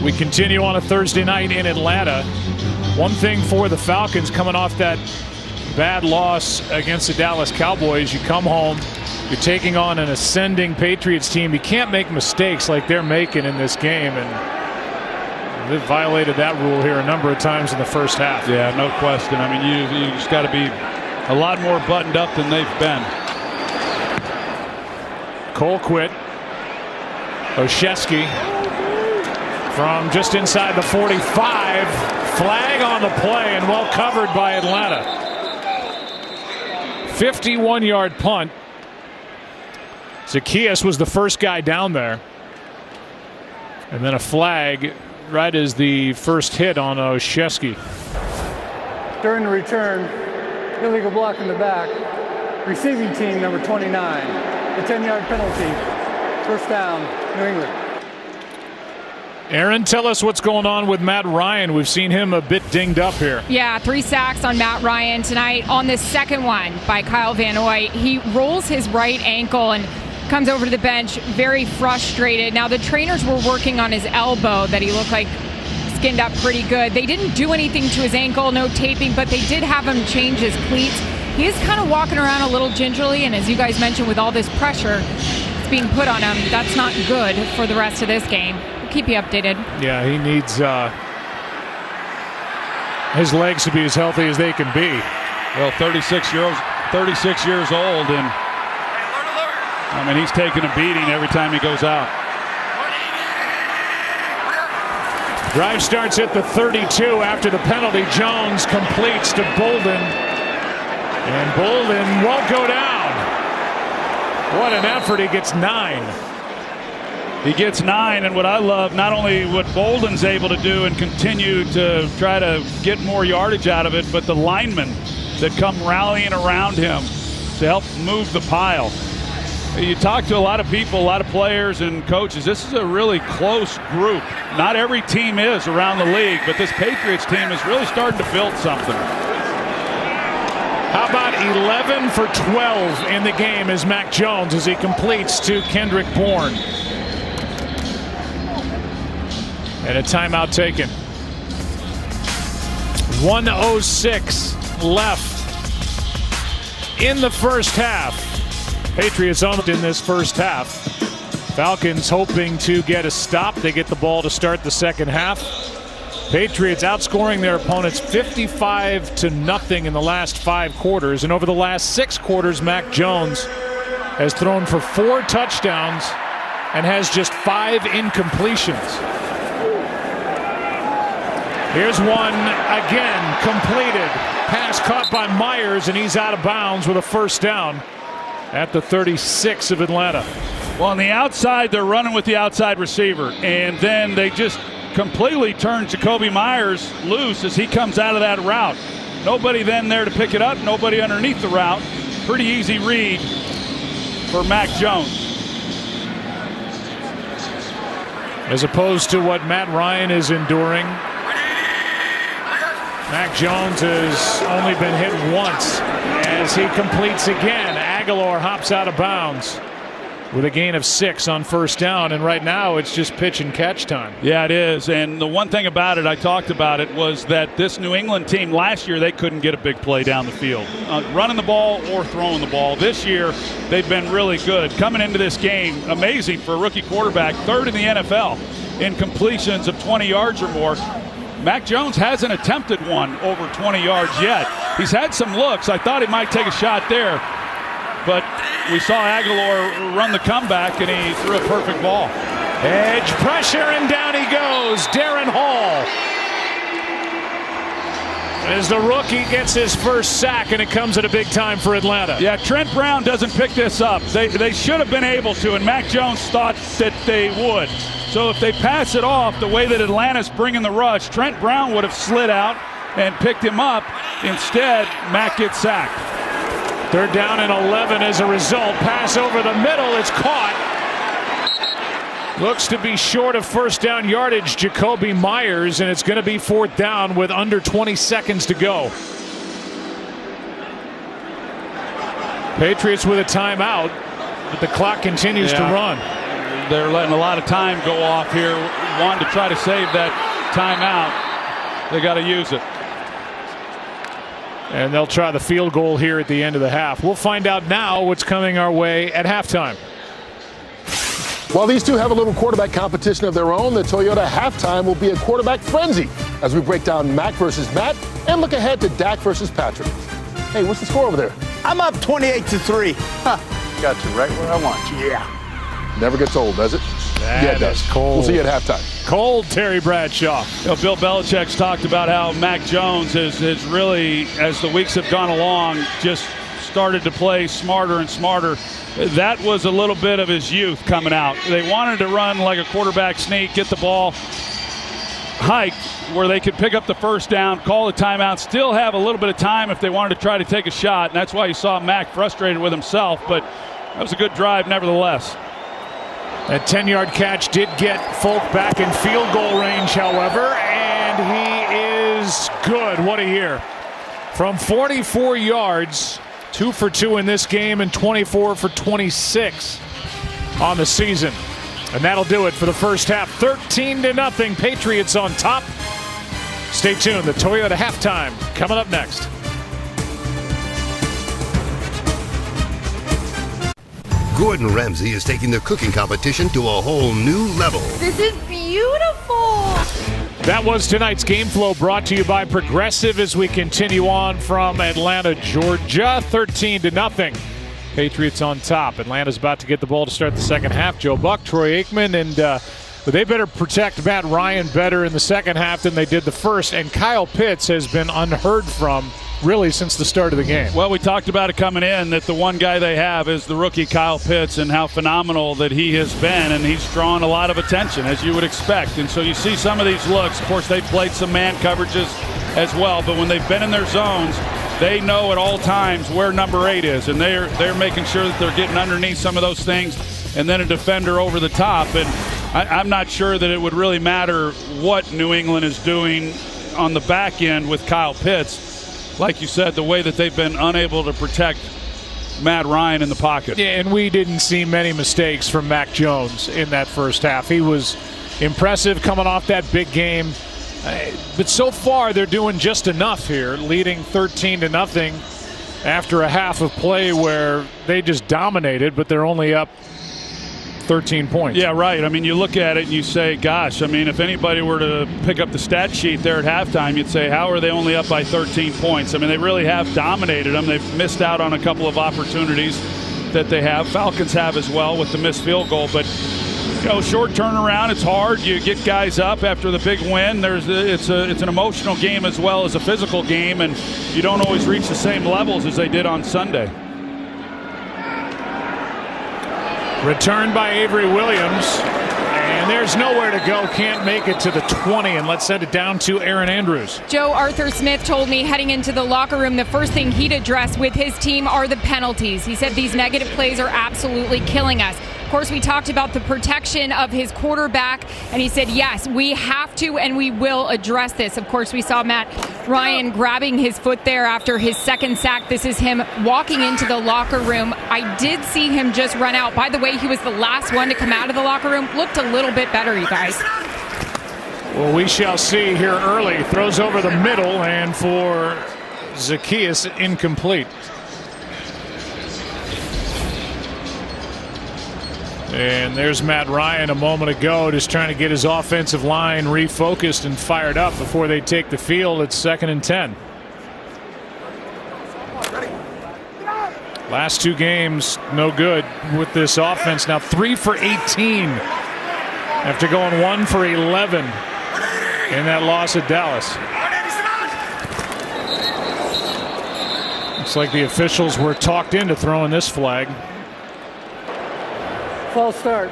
We continue on a Thursday night in Atlanta. One thing for the Falcons coming off that bad loss against the Dallas Cowboys, you come home, you're taking on an ascending Patriots team. You can't make mistakes like they're making in this game, and they've violated that rule here a number of times in the first half. Yeah, no question. I mean, you just got to be a lot more buttoned up than they've been. Colquitt, Olszewski from just inside the 45. Flag on the play and well covered by Atlanta. 51-yard punt. Zaccheaus was the first guy down there. And then a flag right as the first hit on Olszewski. During the return, illegal block in the back. Receiving team number 29. A 10-yard penalty. First down, New England. Aaron, tell us what's going on with Matt Ryan. We've seen him a bit dinged up here. Yeah, 3 sacks on Matt Ryan tonight. On this second one by Kyle Van Noy, he rolls his right ankle and comes over to the bench very frustrated. Now, the trainers were working on his elbow that he looked like skinned up pretty good. They didn't do anything to his ankle, no taping, but they did have him change his cleats. He is kind of walking around a little gingerly, and as you guys mentioned, with all this pressure that's being put on him, that's not good for the rest of this game. Keep you updated. Yeah, he needs his legs to be as healthy as they can be. Well, 36 years old, and I mean, he's taking a beating every time he goes out. Drive starts at the 32 after the penalty. Jones completes to Bolden, and Bolden won't go down. What an effort. He gets 9. He gets 9, and what I love, not only what Bolden's able to do and continue to try to get more yardage out of it, but the linemen that come rallying around him to help move the pile. You talk to a lot of people, a lot of players and coaches. This is a really close group. Not every team is around the league, but this Patriots team is really starting to build something. How about 11 for 12 in the game as Mac Jones as he completes to Kendrick Bourne. And a timeout taken. 1:06 left in the first half. Patriots owned in this first half. Falcons hoping to get a stop. They get the ball to start the second half. Patriots outscoring their opponents 55-0 in the last 5 quarters. And over the last 6 quarters, Mac Jones has thrown for 4 touchdowns and has just 5 incompletions. Here's one again, completed. Pass caught by Myers, and he's out of bounds with a first down at the 36 of Atlanta. Well, on the outside, they're running with the outside receiver, and then they just completely turn Jakobi Myers loose as he comes out of that route. Nobody then there to pick it up, nobody underneath the route. Pretty easy read for Mac Jones. As opposed to what Matt Ryan is enduring, Mac Jones has only been hit once as he completes again. Aguilar hops out of bounds with a gain of 6 on first down, and right now it's just pitch and catch time. Yeah, it is. And the one thing about it, I talked about it, was that this New England team last year, they couldn't get a big play down the field, running the ball or throwing the ball. This year, they've been really good. Coming into this game, amazing for a rookie quarterback, 3rd in the NFL in completions of 20 yards or more. Mac Jones hasn't attempted one over 20 yards yet. He's had some looks. I thought he might take a shot there, but we saw Aguilar run the comeback, and he threw a perfect ball. Edge pressure, and down he goes. Darren Hall, as the rookie gets his first sack, and it comes at a big time for Atlanta. Yeah, Trent Brown doesn't pick this up. They should have been able to, and Mac Jones thought that they would. So if they pass it off the way that Atlanta's bringing the rush, Trent Brown would have slid out and picked him up. Instead, Mac gets sacked. 3rd down and 11 as a result. Pass over the middle. It's caught. Looks to be short of first down yardage, Jakobi Meyers, and it's going to be 4th down with under 20 seconds to go. Patriots with a timeout, but the clock continues to run. They're letting a lot of time go off here, wanting to try to save that timeout. They got to use it. And they'll try the field goal here at the end of the half. We'll find out now what's coming our way at halftime. While these two have a little quarterback competition of their own, the Toyota halftime will be a quarterback frenzy as we break down Mac versus Matt and look ahead to Dak versus Patrick. Hey, what's the score over there? I'm up 28-3. Got you right where I want you. Yeah. Never gets old, does it? Yeah, it does. Cold. We'll see you at halftime. Cold, Terry Bradshaw. Bill Belichick's talked about how Mac Jones has really, as the weeks have gone along, just started to play smarter and smarter. That was a little bit of his youth coming out. They wanted to run like a quarterback sneak, get the ball hiked where they could pick up the first down, call the timeout, still have a little bit of time if they wanted to try to take a shot. And that's why you saw Mac frustrated with himself. But that was a good drive nevertheless. That 10-yard catch did get Folk back in field goal range, however, and he is good. What a year. From 44 yards, 2 for 2 in this game and 24 for 26 on the season. And that'll do it for the first half. 13-0, Patriots on top. Stay tuned. The Toyota halftime coming up next. Gordon Ramsay is taking the cooking competition to a whole new level. This is beautiful. That was tonight's Game Flow, brought to you by Progressive as we continue on from Atlanta, Georgia. 13-0. Patriots on top. Atlanta's about to get the ball to start the second half. Joe Buck, Troy Aikman, and they better protect Matt Ryan better in the second half than they did the first. And Kyle Pitts has been unheard from really since the start of the game. Well, we talked about it coming in, that the one guy they have is the rookie Kyle Pitts, and how phenomenal that he has been, and he's drawn a lot of attention, as you would expect. And so you see some of these looks. Of course, they've played some man coverages as well, but when they've been in their zones, they know at all times where number 8 is, and they're making sure that they're getting underneath some of those things, and then a defender over the top. And I'm not sure that it would really matter what New England is doing on the back end with Kyle Pitts. Like you said, the way that they've been unable to protect Matt Ryan in the pocket. Yeah, and we didn't see many mistakes from Mac Jones in that first half. He was impressive coming off that big game. But so far, they're doing just enough here, leading 13-0 after a half of play where they just dominated, but they're only up 13 points. Yeah, right. I mean, you look at it and you say, gosh, I mean, if anybody were to pick up the stat sheet there at halftime, you'd say, how are they only up by 13 points? I mean, they really have dominated them. They've missed out on a couple of opportunities that they have. Falcons have as well with the missed field goal. But, you know, short turnaround, it's hard. You get guys up after the big win. It's an emotional game as well as a physical game, and you don't always reach the same levels as they did on Sunday. Returned by Avery Williams, and there's nowhere to go. Can't make it to the 20, and let's send it down to Aaron Andrews. Joe, Arthur Smith told me heading into the locker room, the first thing he'd address with his team are the penalties. He said these negative plays are absolutely killing us. Of course, we talked about the protection of his quarterback, and he said, yes, we have to and we will address this. Of course, we saw Matt Ryan grabbing his foot there after his second sack. This is him walking into the locker room. I did see him just run out. By the way, he was the last one to come out of the locker room. Looked a little bit better, you guys. Well, we shall see here early. Throws over the middle, and for Zaccheaus, incomplete. And there's Matt Ryan a moment ago, just trying to get his offensive line refocused and fired up before they take the field. It's 2nd and 10. Last 2 games, no good with this offense. Now 3 for 18 after going 1 for 11 in that loss at Dallas. Looks like the officials were talked into throwing this flag. False start.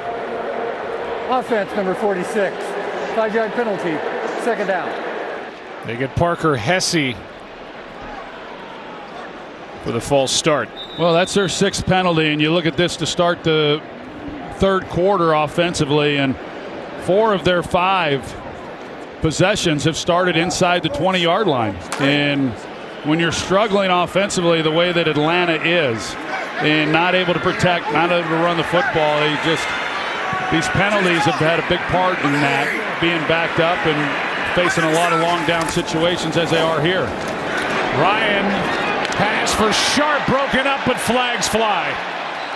Offense number 46. 5-yard penalty. 2nd down. They get Parker Hesse for the false start. Well, that's their 6th penalty, and you look at this to start the 3rd quarter offensively, and 4 of their 5 possessions have started inside the 20-yard line. And when you're struggling offensively the way that Atlanta is, and not able to protect, not able to run the football, these penalties have had a big part in that, being backed up and facing a lot of long down situations as they are here. Ryan, pass for Sharp, broken up, but flags fly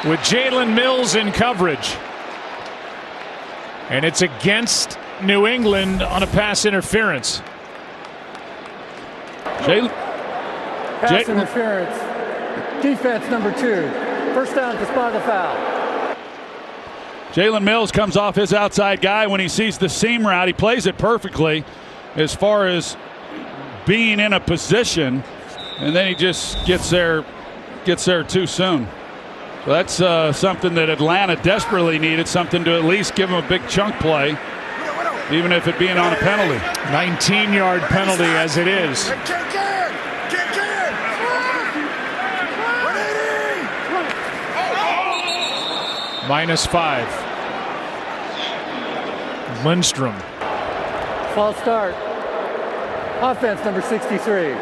with Jalen Mills in coverage. And it's against New England on a pass interference. Pass interference. Defense number 2. 1st down at the spot of the foul. Jalen Mills comes off his outside guy when he sees the seam route. He plays it perfectly as far as being in a position, and then he just gets there too soon. So that's something that Atlanta desperately needed, something to at least give him a big chunk play, even if it being on a penalty. 19-yard penalty as it is. -5. Lindstrom. False start. Offense number 63.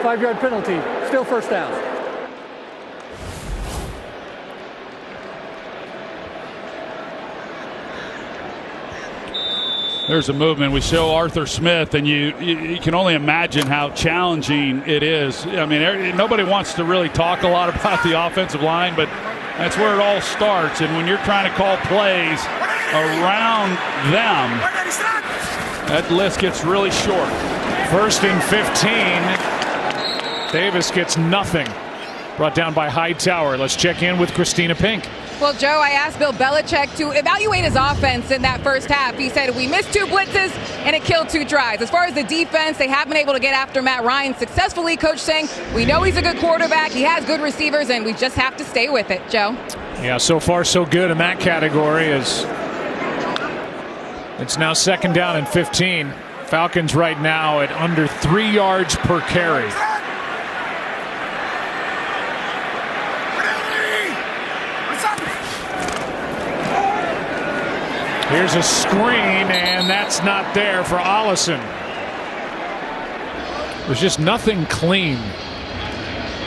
5-yard penalty. Still 1st down. There's a movement. We show Arthur Smith, and you can only imagine how challenging it is. I mean, nobody wants to really talk a lot about the offensive line, but that's where it all starts. And when you're trying to call plays around them, that list gets really short. 1st and 15. Davis gets nothing. Brought down by Hightower. Let's check in with Christina Pink. Well, Joe, I asked Bill Belichick to evaluate his offense in that first half. He said we missed 2 blitzes and it killed 2 tries. As far as the defense, they have been able to get after Matt Ryan successfully. Coach saying we know he's a good quarterback. He has good receivers, and we just have to stay with it, Joe. Yeah, so far so good in that category. As it's now 2nd down and 15. Falcons right now at under 3 yards per carry. Here's a screen, and that's not there for Ollison. There's just nothing clean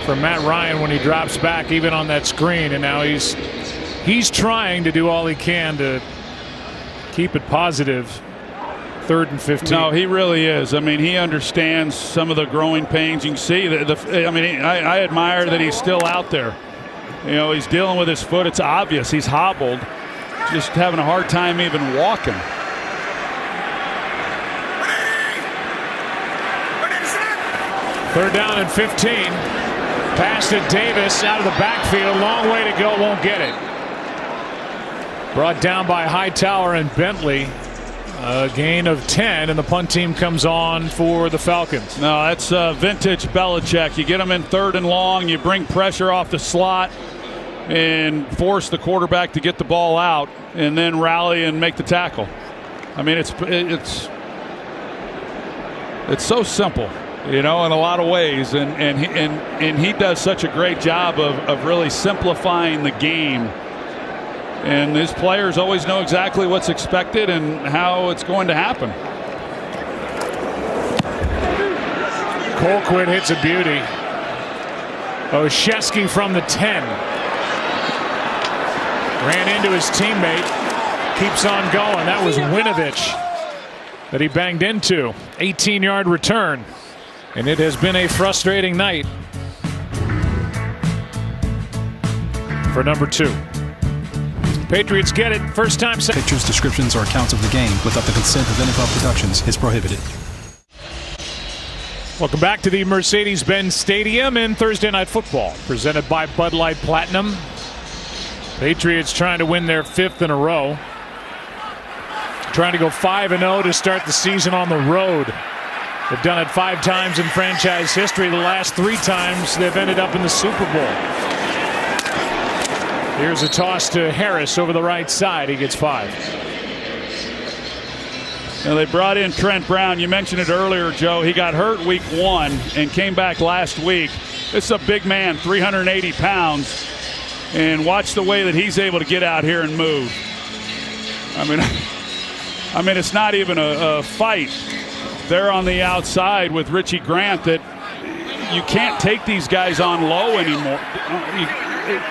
for Matt Ryan when he drops back, even on that screen. And now he's trying to do all he can to keep it positive. 3rd and 15. No, he really is. I mean, he understands some of the growing pains. You can see that. I admire that he's still out there. You know, he's dealing with his foot. It's obvious he's hobbled. Just having a hard time even walking. Third down and 15. Pass to Davis out of the backfield. Long way to go. Won't get it. Brought down by Hightower and Bentley. A gain of 10, and the punt team comes on for the Falcons. No, that's vintage Belichick. You get them in 3rd and long. You bring pressure off the slot and force the quarterback to get the ball out, and then rally and make the tackle. I mean, it's so simple, you know, in a lot of ways, and he does such a great job of really simplifying the game. And his players always know exactly what's expected and how it's going to happen. Colquitt hits a beauty. Olszewski from the 10. Ran into his teammate. Keeps on going. That was Winovich that he banged into. 18-yard return. And it has been a frustrating night for number 2. Patriots get it. First time. Pictures, descriptions, or accounts of the game without the consent of NFL Productions is prohibited. Welcome back to the Mercedes-Benz Stadium in Thursday Night Football, presented by Bud Light Platinum. Patriots trying to win their 5th in a row. Trying to go 5-0 to start the season on the road. They've done it 5 times in franchise history. The last 3 times they've ended up in the Super Bowl. Here's a toss to Harris over the right side. He gets 5. Now they brought in Trent Brown. You mentioned it earlier, Joe. He got hurt week 1 and came back last week. This is a big man, 380 pounds. And watch the way that he's able to get out here and move. I mean, it's not even a fight. They're on the outside with Richie Grant that you can't take these guys on low anymore.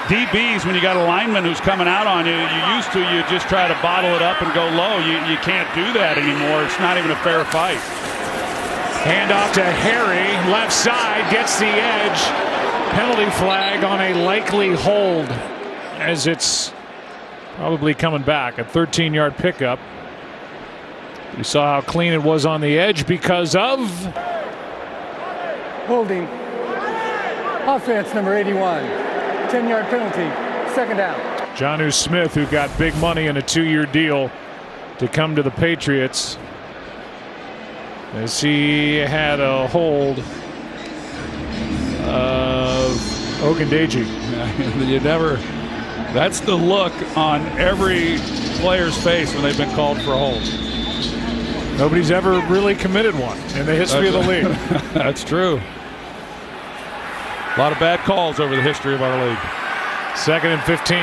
DBs, when you got a lineman who's coming out on you, you just try to bottle it up and go low. You can't do that anymore. It's not even a fair fight. Handoff to Harry, left side, gets the edge. Penalty flag on a likely hold as it's probably coming back. A 13-yard pickup. You saw how clean it was on the edge because of holding. Offense number 81. 10-yard penalty. 2nd down. Jonnu Smith, who got big money in a 2-year deal to come to the Patriots, as he had a hold of Ogundeji. That's the look on every player's face when they've been called for a hold. Nobody's ever really committed one in the history of the league. That's true. A lot of bad calls over the history of our league. 2nd and 15.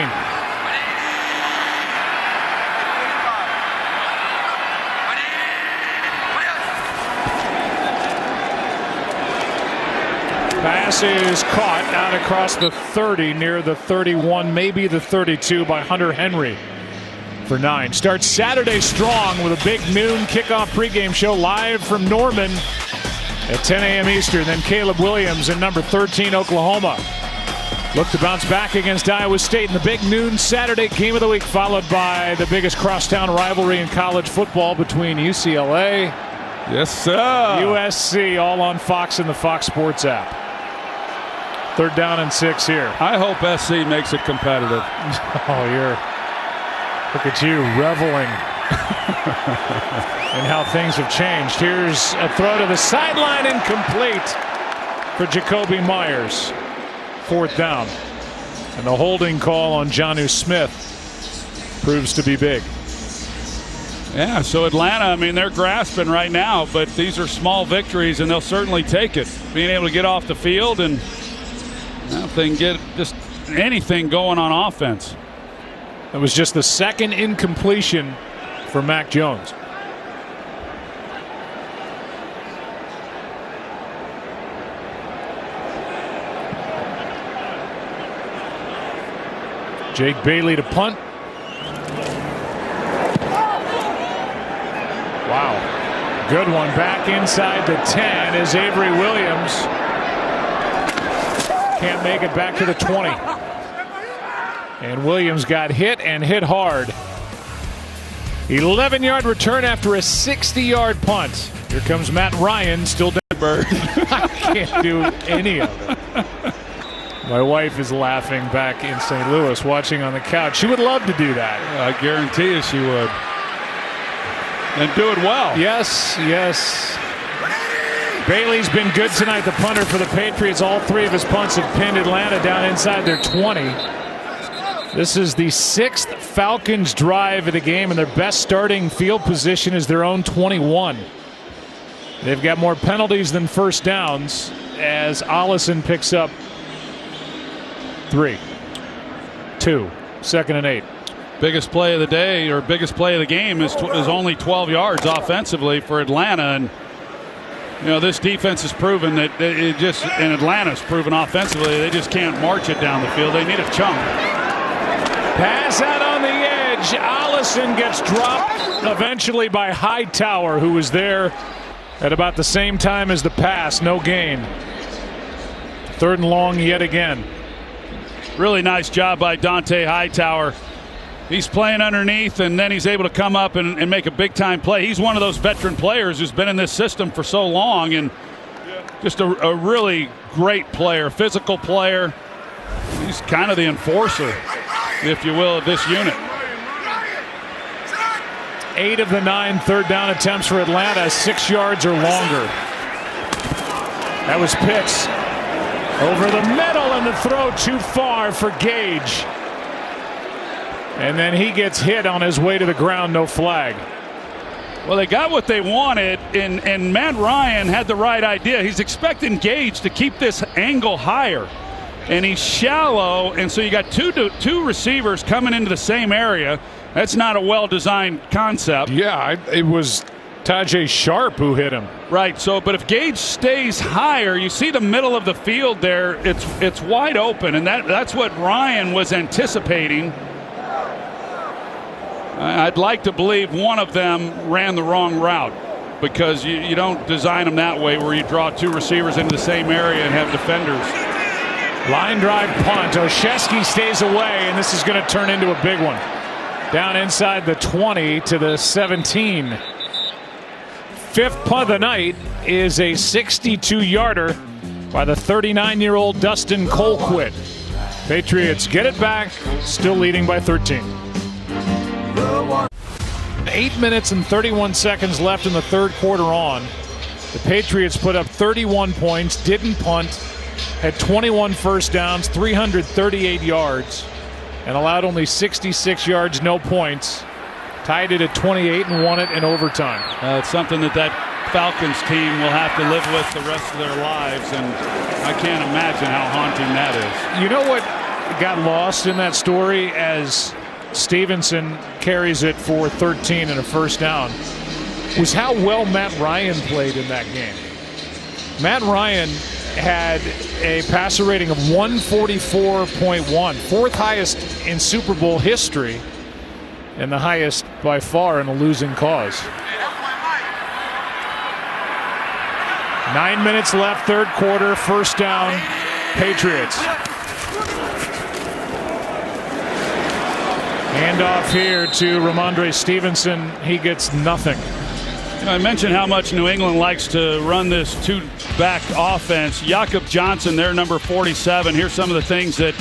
Pass is caught out across the 30, near the 31, maybe the 32 by Hunter Henry for 9. Starts Saturday strong with a big noon kickoff pregame show live from Norman at 10 a.m. Eastern. Then Caleb Williams in number 13, Oklahoma. Look to bounce back against Iowa State in the big noon Saturday game of the week, followed by the biggest crosstown rivalry in college football between UCLA, yes, sir, USC, all on Fox and the Fox Sports app. 3rd down and 6 here. I hope SC makes it competitive. Look at you reveling in how things have changed. Here's a throw to the sideline, incomplete for Jacoby Myers. 4th down. And the holding call on Jonnu Smith proves to be big. Yeah, so Atlanta, they're grasping right now, but these are small victories, and they'll certainly take it. Being able to get off the field, and if they can get just anything going on offense. It was just the 2nd incompletion for Mac Jones. Jake Bailey to punt. Wow. Good one back inside the 10 as Avery Williams can't make it back to the 20. And Williams got hit and hit hard. 11-yard return after a 60-yard punt. Here comes Matt Ryan, still dead bird. I can't do any of it. My wife is laughing back in St. Louis, watching on the couch. She would love to do that. I guarantee you she would. And do it well. Yes, yes. Bailey's been good tonight, the punter for the Patriots. All 3 of his punts have pinned Atlanta down inside their 20. This is the 6th Falcons drive of the game, and their best starting field position is their own 21. They've got more penalties than first downs as Ollison picks up 3. 2. 2nd and 8. Biggest play of the day, or biggest play of the game, is only 12 yards offensively for Atlanta. And this defense has proven that and Atlanta's proven offensively, they just can't march it down the field. They need a chunk. Pass out on the edge. Ollison gets dropped eventually by Hightower, who was there at about the same time as the pass. No gain. 3rd and long yet again. Really nice job by Dante Hightower. He's playing underneath, and then he's able to come up and make a big-time play. He's one of those veteran players who's been in this system for so long, and just a really great player, physical player. He's kind of the enforcer, if you will, of this unit. 8 of the 9 third down attempts for Atlanta, 6 yards or longer. That was Pitts. Over the middle, and the throw too far for Gage. And then he gets hit on his way to the ground, no flag. Well, they got what they wanted, and Matt Ryan had the right idea. He's expecting Gage to keep this angle higher, and he's shallow, and so you got two receivers coming into the same area. That's not a well-designed concept. Yeah, it was Tajay Sharp who hit him. Right. So, but if Gage stays higher, you see the middle of the field there. It's wide open, and that's what Ryan was anticipating. I'd like to believe one of them ran the wrong route, because you don't design them that way, where you draw 2 receivers into the same area and have defenders. Line drive punt. Olszewski stays away, and this is going to turn into a big one. Down inside the 20 to the 17. 5th punt of the night is a 62-yarder by the 39-year-old Dustin Colquitt. Patriots get it back, still leading by 13. 8 minutes and 31 seconds left in the third quarter on. The Patriots put up 31 points, didn't punt, had 21 first downs, 338 yards, and allowed only 66 yards, no points. Tied it at 28 and won it in overtime. It's something that Falcons team will have to live with the rest of their lives, and I can't imagine how haunting that is. You know what got lost in that story as Stevenson carries it for 13 and a first down was how well Matt Ryan played in that game. Matt Ryan had a passer rating of 144.1, 4th highest in Super Bowl history, and the highest by far in a losing cause. 9 minutes left, third quarter, first down, Patriots. Handoff here to Ramondre Stevenson. He gets nothing. I mentioned how much New England likes to run this 2-back offense. Jakob Johnson, their number 47. Here's some of the things that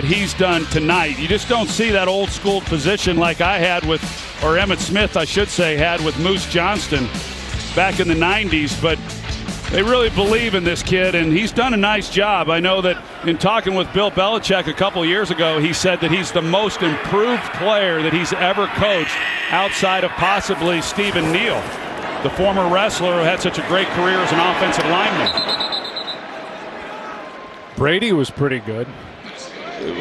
he's done tonight. You just don't see that old school position like I had with, or Emmitt Smith, I should say, had with Moose Johnston back in the 90s. But they really believe in this kid, and he's done a nice job. I know that in talking with Bill Belichick a couple of years ago, he said that he's the most improved player that he's ever coached outside of possibly Stephen Neal, the former wrestler who had such a great career as an offensive lineman. Brady was pretty good.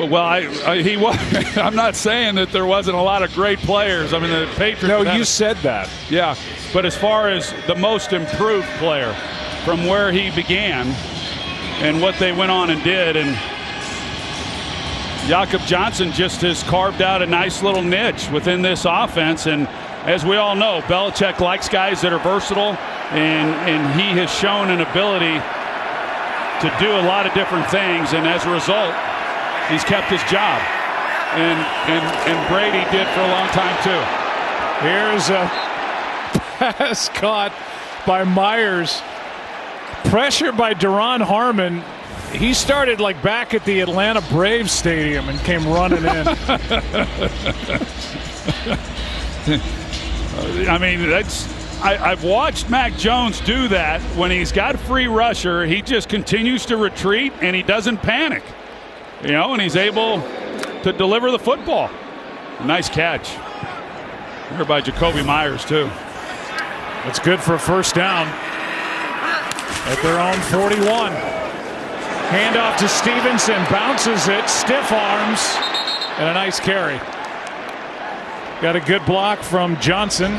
Well, he was. I'm not saying that there wasn't a lot of great players. I mean, the Patriots. No, you said that. Yeah, but as far as the most improved player from where he began and what they went on and did, and Jakob Johnson just has carved out a nice little niche within this offense. And as we all know, Belichick likes guys that are versatile, and he has shown an ability to do a lot of different things, and as a result, he's kept his job. And Brady did for a long time too. Here's a pass caught by Myers. Pressure by Duron Harmon. He started like back at the Atlanta Braves stadium and came running in. I mean, I've watched Mac Jones do that. When he's got a free rusher, he just continues to retreat and he doesn't panic. You know, and he's able to deliver the football. A nice catch. Here by Jacoby Myers, too. That's good for a first down at their own 41. Handoff to Stevenson, bounces it, stiff arms, and a nice carry. Got a good block from Johnson,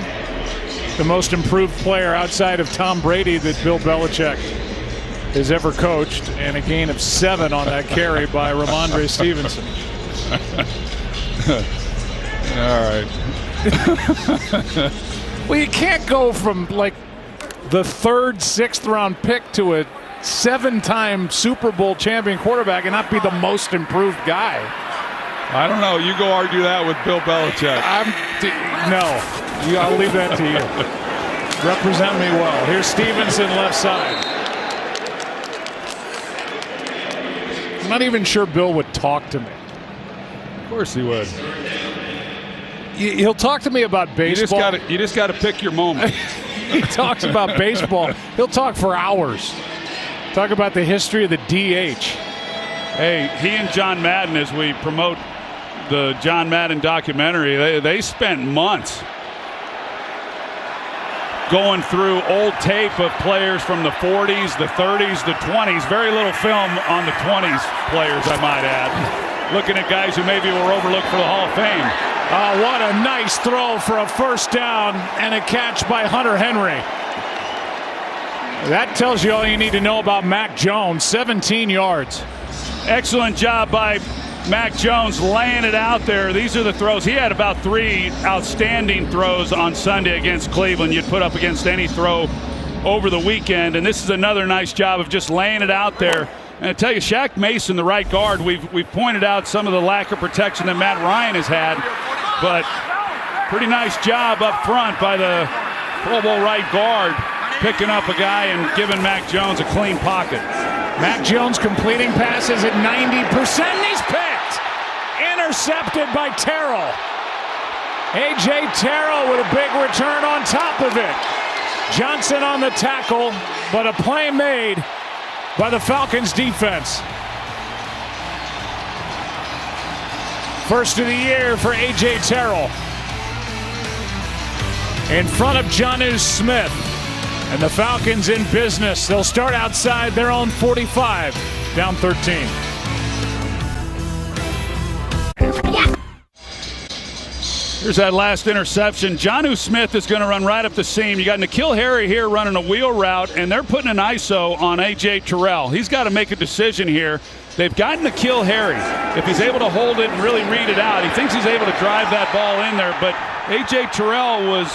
the most improved player outside of Tom Brady that Bill Belichick has ever coached, and a gain of 7 on that carry by Ramondre Stevenson. All right. Well, you can't go from like the 3rd, 6th round pick to a 7-time Super Bowl champion quarterback and not be the most improved guy. I don't know. You go argue that with Bill Belichick. I'll leave that to you. Represent me well. Here's Stevenson left side. I'm not even sure Bill would talk to me. Of course he would. He'll talk to me about baseball. You just got to pick your moment. He talks about baseball. He'll talk for hours. Talk about the history of the DH. Hey, he and John Madden, as we promote the John Madden documentary, they spent months going through old tape of players from the 40s, the 30s, the 20s. Very little film on the 20s players, I might add. Looking at guys who maybe were overlooked for the Hall of Fame. What a nice throw for a first down and a catch by Hunter Henry. That tells you all you need to know about Mac Jones. 17 yards. Excellent job by Mac Jones laying it out there. These are the throws. He had about 3 outstanding throws on Sunday against Cleveland you'd put up against any throw over the weekend. And this is another nice job of just laying it out there. And I tell you, Shaq Mason, the right guard, we've pointed out some of the lack of protection that Matt Ryan has had. But pretty nice job up front by the Pro Bowl right guard, picking up a guy and giving Mac Jones a clean pocket. Mac Jones completing passes at 90%. He's picked. Intercepted by Terrell. A.J. Terrell with a big return on top of it. Johnson on the tackle, but a play made by the Falcons defense. First of the year for A.J. Terrell. In front of Jonnu Smith. And the Falcons in business. They'll start outside their own 45, down 13. Here's that last interception. Jonnu Smith is going to run right up the seam. You got N'Keal Harry here running a wheel route, and they're putting an ISO on A.J. Terrell. He's got to make a decision here. They've got N'Keal Harry. If he's able to hold it and really read it out, he thinks he's able to drive that ball in there, but A.J. Terrell was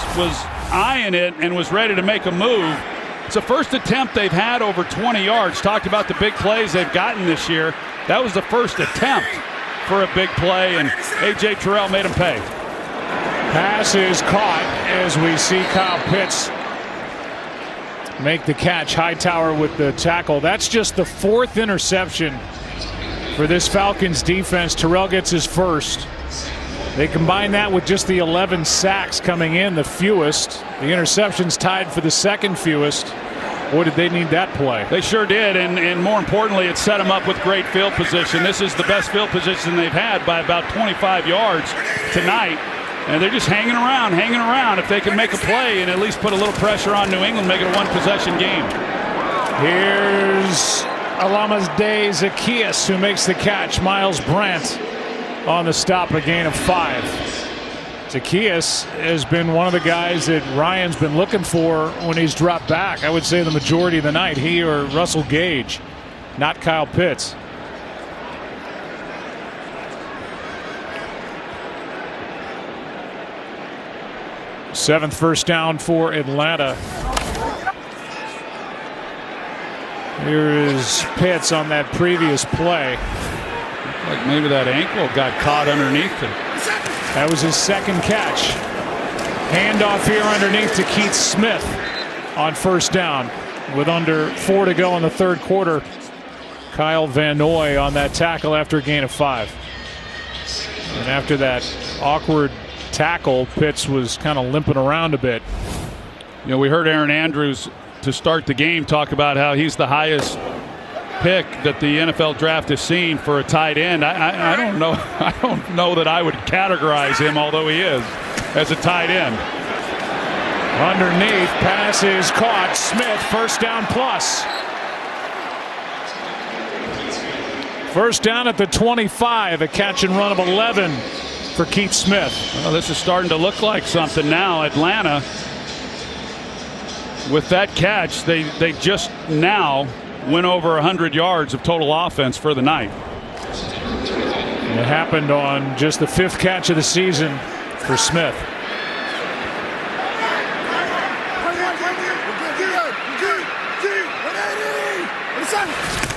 eyeing it and was ready to make a move. It's the first attempt they've had over 20 yards. Talked about the big plays they've gotten this year. That was the first attempt for a big play, and A.J. Terrell made him pay. Pass is caught as we see Kyle Pitts make the catch. Hightower with the tackle. That's just the 4th interception for this Falcons defense. Terrell gets his first. They combine that with just the 11 sacks coming in, the fewest. The interceptions tied for the 2nd fewest. Boy, did they need that play. They sure did, and more importantly, it set them up with great field position. This is the best field position they've had by about 25 yards tonight. And they're just hanging around. If they can make a play and at least put a little pressure on New England, make it a 1-possession game. Here's Olamide Zaccheaus who makes the catch. Miles Brandt on the stop, a gain of 5. Zaccheaus has been one of the guys that Ryan's been looking for when he's dropped back. I would say the majority of the night, he or Russell Gage, not Kyle Pitts. Seventh first down for Atlanta. Here is Pitts on that previous play. Like maybe that ankle got caught underneath him. That was his 2nd catch. Handoff here underneath to Keith Smith on first down with under 4 to go in the 3rd quarter. Kyle Van Noy on that tackle after a gain of 5. And after that awkward tackle, Pitts was kind of limping around a bit. You know, we heard Aaron Andrews to start the game talk about how he's the highest pick that the NFL draft has seen for a tight end. I don't know. I don't know that I would categorize him, although he is, as a tight end. Underneath, pass is caught. Smith, first down plus. First down at the 25, a catch and run of 11 for Keith Smith. Well, this is starting to look like something now. Atlanta, with that catch, they just now went over 100 yards of total offense for the night. It happened on just the 5th catch of the season for Smith.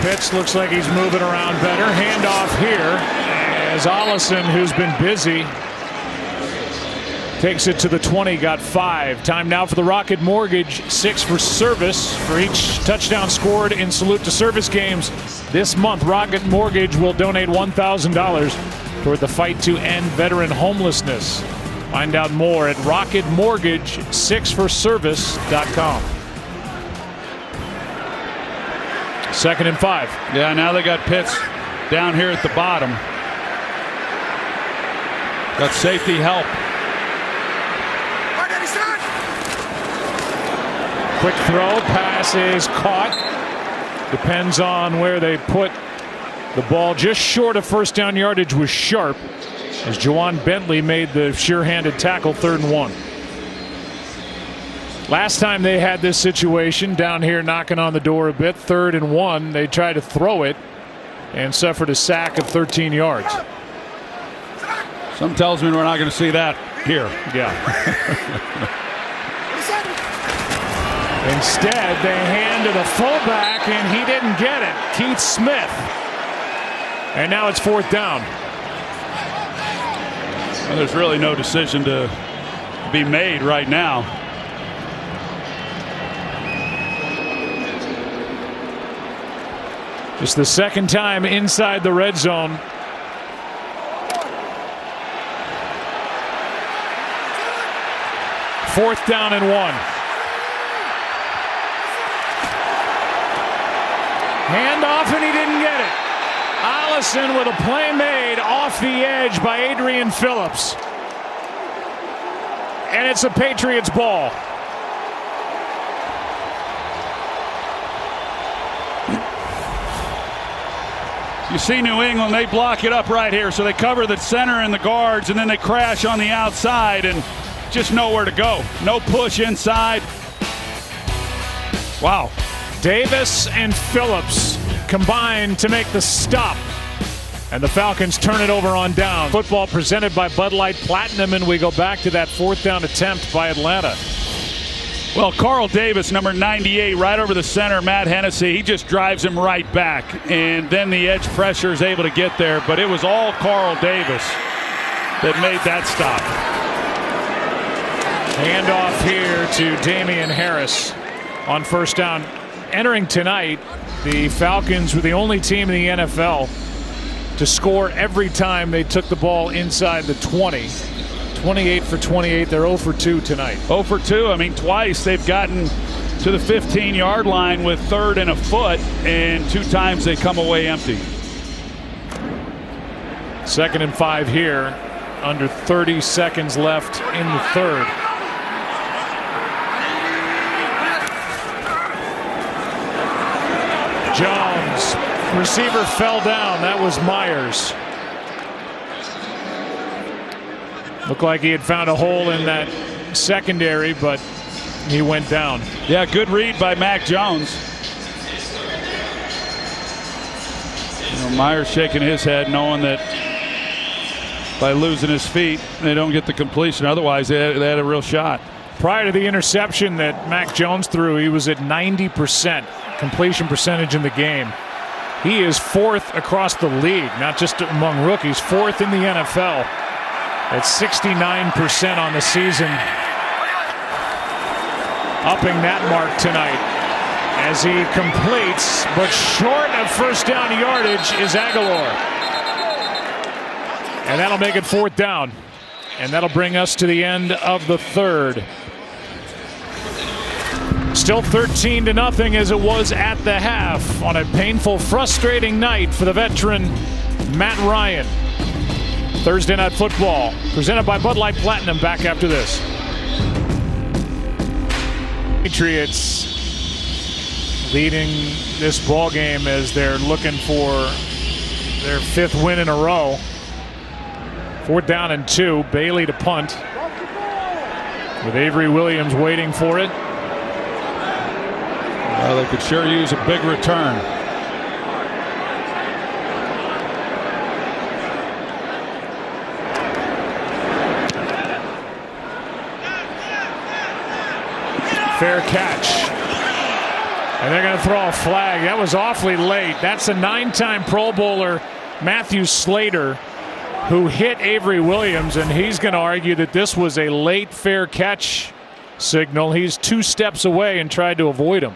Pitts looks like he's moving around better. Handoff here. as Ollison, who's been busy, takes it to the 20, got 5. Time now for the Rocket Mortgage 6 for service. For each touchdown scored in salute to service games this month, Rocket Mortgage will donate $1,000 toward the fight to end veteran homelessness. Find out more at rocketmortgage6forservice.com. 2nd and 5. Yeah, now they got Pitts down here at the bottom. Got safety help. Quick throw, pass is caught. Depends on where they put the ball. Just short of first down yardage was Sharp, as Juwan Bentley made the sure-handed tackle, 3rd and 1. Last time they had this situation, down here knocking on the door a bit, 3rd and 1, they tried to throw it and suffered a sack of 13 yards. Some tells me we're not going to see that here. Yeah. Instead, they hand to the fullback, and he didn't get it. Keith Smith. And now it's 4th down. Well, there's really no decision to be made right now. Just the second time inside the red zone. Fourth down and 1. Handoff, and he didn't get it. Ollison with a play made off the edge by Adrian Phillips. And it's a Patriots ball. You see New England, they block it up right here. So they cover the center and the guards, and then they crash on the outside and just nowhere to go. No push inside. Wow. Davis and Phillips combine to make the stop. And the Falcons turn it over on down. Football presented by Bud Light Platinum, and we go back to that 4th down attempt by Atlanta. Well, Carl Davis, number 98, right over the center, Matt Hennessy, he just drives him right back. And then the edge pressure is able to get there, but it was all Carl Davis that made that stop. Handoff here to Damian Harris on 1st down. Entering tonight, the Falcons were the only team in the NFL to score every time they took the ball inside the 20. 28 for 28. They're 0 for 2 tonight. 0 for 2. I mean, twice they've gotten to the 15-yard line with 3rd and a foot, and 2 times they come away empty. 2nd and 5 here. Under 30 seconds left in the 3rd. Jones, receiver fell down. That was Myers. Looked like he had found a hole in that secondary, but he went down. Yeah, good read by Mac Jones. Myers shaking his head, knowing that by losing his feet, they don't get the completion. Otherwise, they had a real shot. Prior to the interception that Mac Jones threw, he was at 90% completion percentage in the game. He is 4th across the league, not just among rookies, 4th in the NFL at 69% on the season. Upping that mark tonight as he completes, but short of first down yardage is Aguilar. And that'll make it 4th down. And that'll bring us to the end of the 3rd. Still 13-0 as it was at the half on a painful, frustrating night for the veteran Matt Ryan. Thursday Night Football presented by Bud Light Platinum. Back after this. Patriots leading this ball game as they're looking for their 5th win in a row. 4th down and 2. Bailey to punt with Avery Williams waiting for it. Well, they could sure use a big return. Fair catch. And they're going to throw a flag. That was awfully late. That's a 9-time Pro Bowler, Matthew Slater, who hit Avery Williams, and he's going to argue that this was a late fair catch signal. He's 2 steps away and tried to avoid him.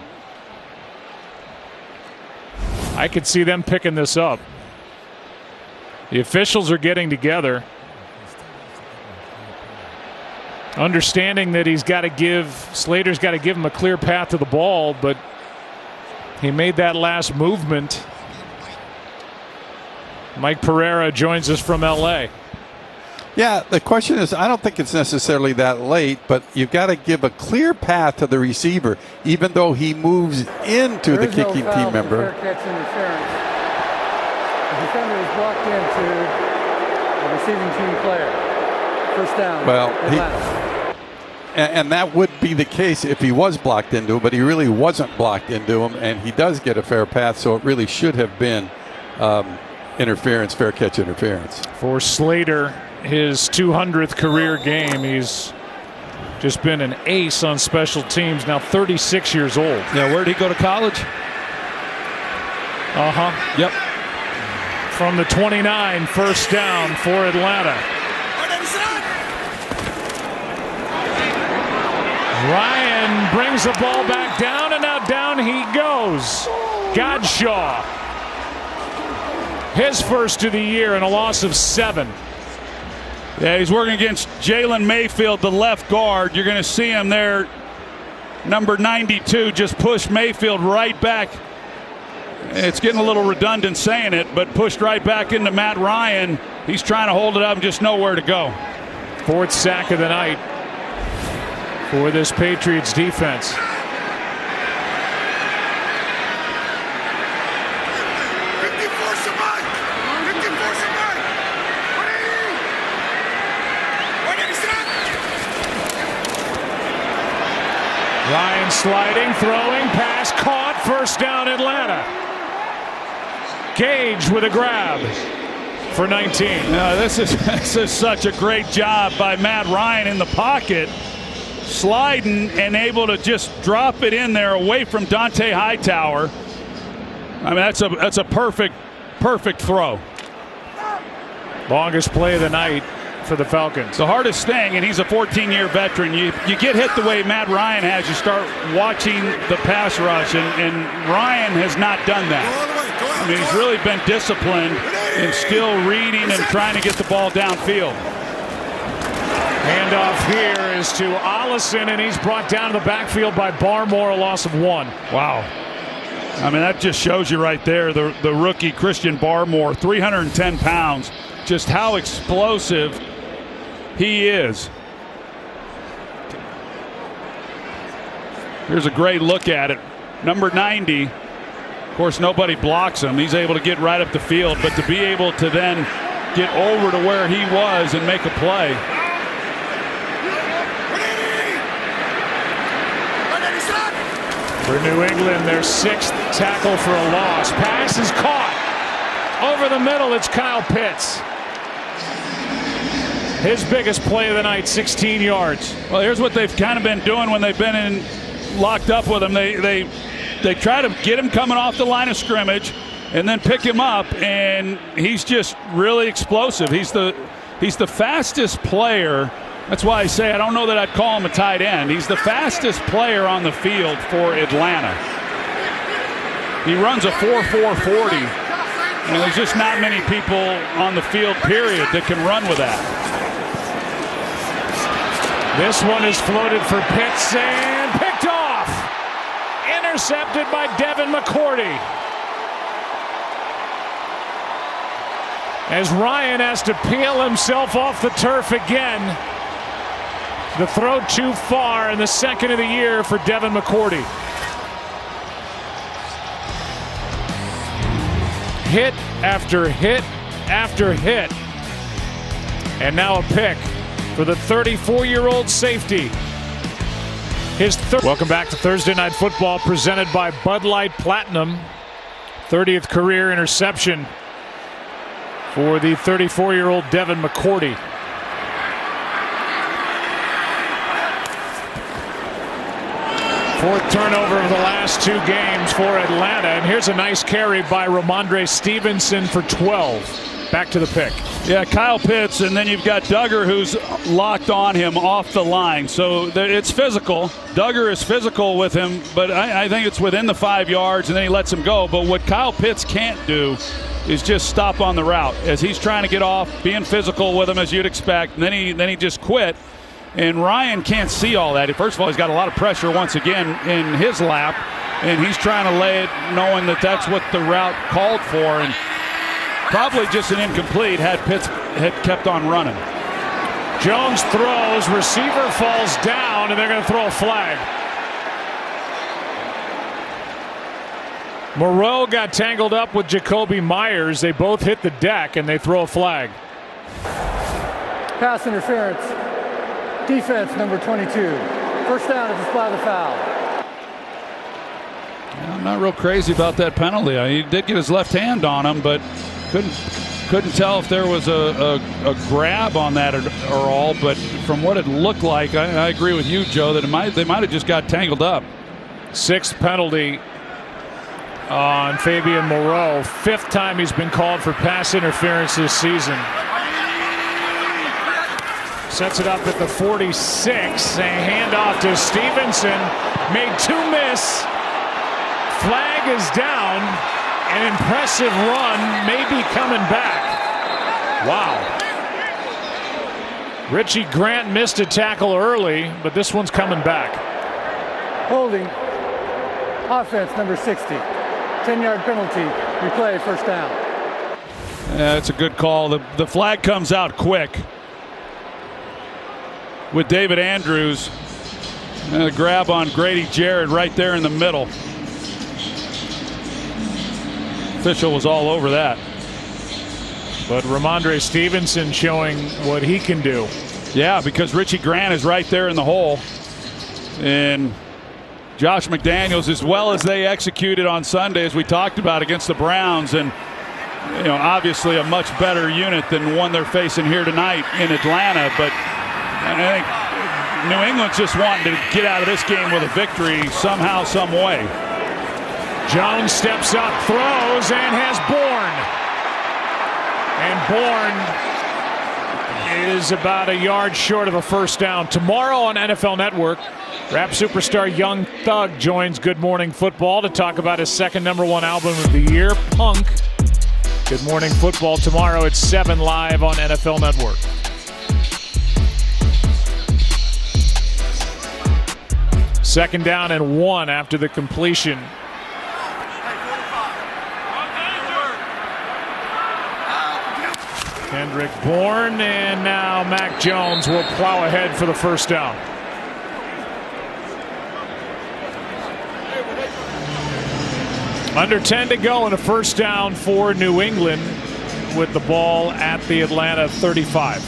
I could see them picking this up. The officials are getting together, understanding that Slater's got to give him a clear path to the ball, but he made that last movement. Mike Pereira joins us from L.A. Yeah, the question is, I don't think it's necessarily that late, but you've got to give a clear path to the receiver, even though he moves into the kicking team member. Fair catch interference. The defender is blocked into the receiving team player. First down. Well, and that would be the case if he was blocked into him, but he really wasn't blocked into him, and he does get a fair path, so it really should have been interference, fair catch interference. For Slater, his 200th career game, he's just been an ace on special teams, now 36 years old. Yeah, where did he go to college? Yep. From the 29, first down for Atlanta. Ryan brings the ball back down, and now down he goes. Godshaw, his first of the year, and a loss of 7. Yeah, he's working against Jalen Mayfield, the left guard. You're going to see him there. Number 92 just pushed Mayfield right back. It's getting a little redundant saying it, but pushed right back into Matt Ryan. He's trying to hold it up and just nowhere to go. 4th sack of the night for this Patriots defense. Ryan sliding, throwing, pass caught, first down Atlanta. Gage with a grab for 19. This is such a great job by Matt Ryan in the pocket, sliding and able to just drop it in there away from Dante Hightower. I mean, that's a perfect throw. Longest play of the night for the Falcons. The hardest thing, and he's a 14-year veteran, you get hit the way Matt Ryan has, you start watching the pass rush, and Ryan has not done that. I mean, he's really been disciplined and still reading and trying to get the ball downfield. Handoff here is to Ollison, and he's brought down to the backfield by Barmore, a loss of 1. Wow. I mean, that just shows you right there, the rookie Christian Barmore, 310 pounds, just how explosive he is. Here's a great look at it. Number 90, of course, nobody blocks him. He's able to get right up the field, but to be able to then get over to where he was and make a play. For New England, their 6th tackle for a loss. Pass is caught. Over the middle, it's Kyle Pitts. His biggest play of the night, 16 yards. Well, here's what they've kind of been doing when they've been locked up with him. They try to get him coming off the line of scrimmage and then pick him up, and he's just really explosive. He's the fastest player. That's why I say I don't know that I'd call him a tight end. He's the fastest player on the field for Atlanta. He runs a 4.4 40. And there's just not many people on the field, period, that can run with that. This one is floated for Pitts and picked off. Intercepted by Devin McCourty. As Ryan has to peel himself off the turf again. The throw too far in the 2nd of the year for Devin McCourty. Hit after hit after hit. And now a pick for the 34-year-old safety. Welcome back to Thursday Night Football, presented by Bud Light Platinum. 30th career interception for the 34-year-old Devin McCourty. Fourth turnover of the last 2 games for Atlanta. And here's a nice carry by Ramondre Stevenson for 12. Back to the pick. Yeah, Kyle Pitts, and then you've got Duggar who's locked on him off the line. So it's physical. Duggar is physical with him, but I think it's within the 5 yards, and then he lets him go. But what Kyle Pitts can't do is just stop on the route as he's trying to get off, being physical with him as you'd expect, and then he just quit. And Ryan can't see all that. First of all, he's got a lot of pressure once again in his lap, and he's trying to lay it knowing that that's what the route called for, and probably just an incomplete had Pitts had kept on running. Jones throws, receiver falls down, and they're going to throw a flag. Moreau got tangled up with Jacoby Myers. They both hit the deck, and they throw a flag. Pass interference. Defense number 22. First down at the spot of the foul. I'm not real crazy about that penalty. He did get his left hand on him, but couldn't tell if there was a grab on that or all. But from what it looked like, I agree with you, Joe, that they might have just got tangled up. 6th penalty on Fabian Moreau. 5th time he's been called for pass interference this season. Sets it up at the 46. A handoff to Stevenson. Made 2 miss. Flag is down. An impressive run may be coming back. Wow. Richie Grant missed a tackle early, but this one's coming back. Holding. Offense number 60. 10-yard penalty. Replay, first down. Yeah, it's a good call. The flag comes out quick with David Andrews. And a grab on Grady Jarrett right there in the middle. Official was all over that. But Ramondre Stevenson showing what he can do. Yeah, because Richie Grant is right there in the hole. And Josh McDaniels, as well as they executed on Sunday, as we talked about against the Browns, and obviously a much better unit than one they're facing here tonight in Atlanta. But I think New England's just wanting to get out of this game with a victory somehow, some way. Jones steps up, throws, and has Bourne. And Bourne is about a yard short of a first down. Tomorrow on NFL Network, rap superstar Young Thug joins Good Morning Football to talk about his second #1 album of the year, Punk. Good Morning Football tomorrow at 7 live on NFL Network. Second down and 1 after the completion. Kendrick Bourne, and now Mac Jones will plow ahead for the first down. Under 10 to go and a first down for New England with the ball at the Atlanta 35.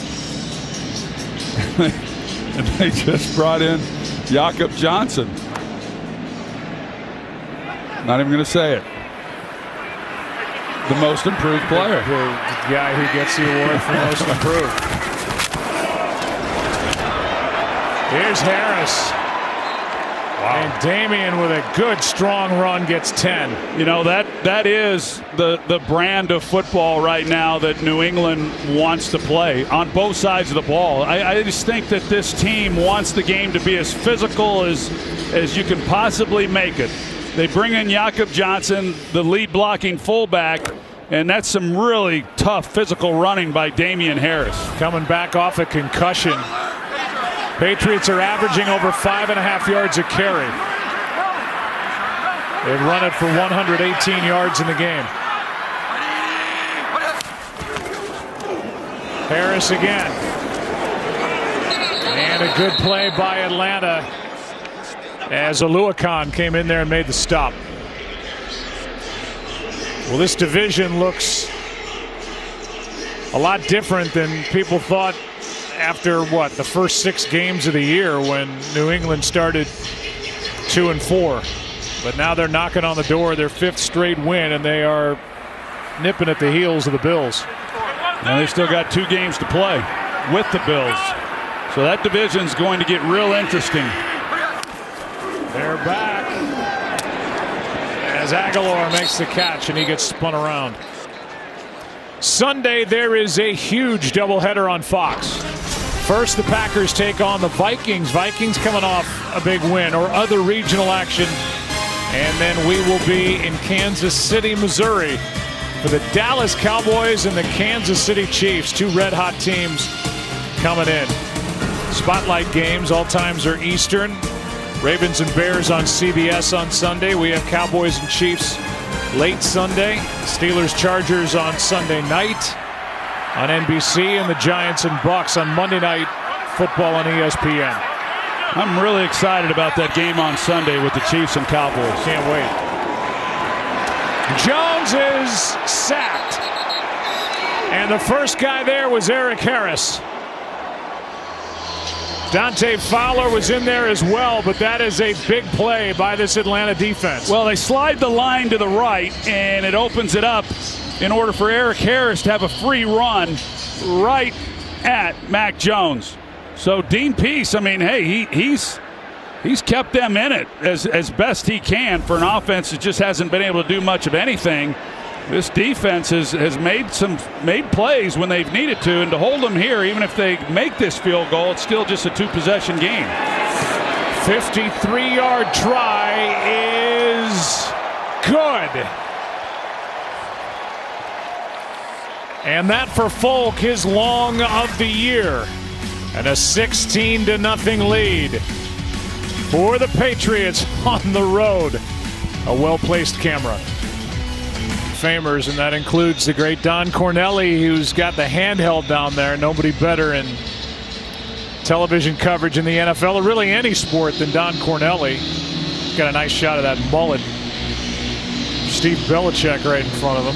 And they just brought in Jakob Johnson. Not even going to say it. The most improved player. The guy who gets the award for most improved. Here's Harris. Wow. And Damian with a good strong run gets 10. That is the brand of football right now that New England wants to play on both sides of the ball. I just think that this team wants the game to be as physical as you can possibly make it. They bring in Jakob Johnson, the lead blocking fullback, and that's some really tough physical running by Damian Harris. Coming back off a concussion. Patriots are averaging over 5.5 yards a carry. They've run it for 118 yards in the game. Harris again. And a good play by Atlanta as Oluokun came in there and made the stop. Well, this division looks a lot different than people thought after the first 6 games of the year when New England started 2-4. But now they're knocking on the door, their 5th straight win, and they are nipping at the heels of the Bills. And they've still got 2 games to play with the Bills. So that division's going to get real interesting. They're back as Aguilar makes the catch and he gets spun around. Sunday, there is a huge doubleheader on Fox. First, the Packers take on the Vikings. Vikings coming off a big win or other regional action. And then we will be in Kansas City, Missouri for the Dallas Cowboys and the Kansas City Chiefs. Two red-hot teams coming in. Spotlight games, all times are Eastern. Ravens and Bears on CBS on Sunday. We have Cowboys and Chiefs late Sunday. Steelers Chargers on Sunday night on NBC, and the Giants and Bucks on Monday Night Football on ESPN. I'm really excited about that game on Sunday with the Chiefs and Cowboys. Can't wait. Jones is sacked. And the first guy there was Eric Harris. Dante Fowler was in there as well, but that is a big play by this Atlanta defense. Well, they slide the line to the right, and it opens it up in order for Eric Harris to have a free run right at Mac Jones. So Dean Pease, I mean, hey, he's kept them in it as best he can for an offense that just hasn't been able to do much of anything. This defense has made plays when they've needed to, and to hold them here, even if they make this field goal, it's still just a two-possession game. 53-yard try is good. And that for Folk, his long of the year. And a 16-0 lead for the Patriots on the road. A well-placed camera. Famers, and that includes the great Don Cornelli, who's got the handheld down there. Nobody better in television coverage in the NFL, or really any sport, than Don Cornelli. Got a nice shot of that mullet. Steve Belichick right in front of him.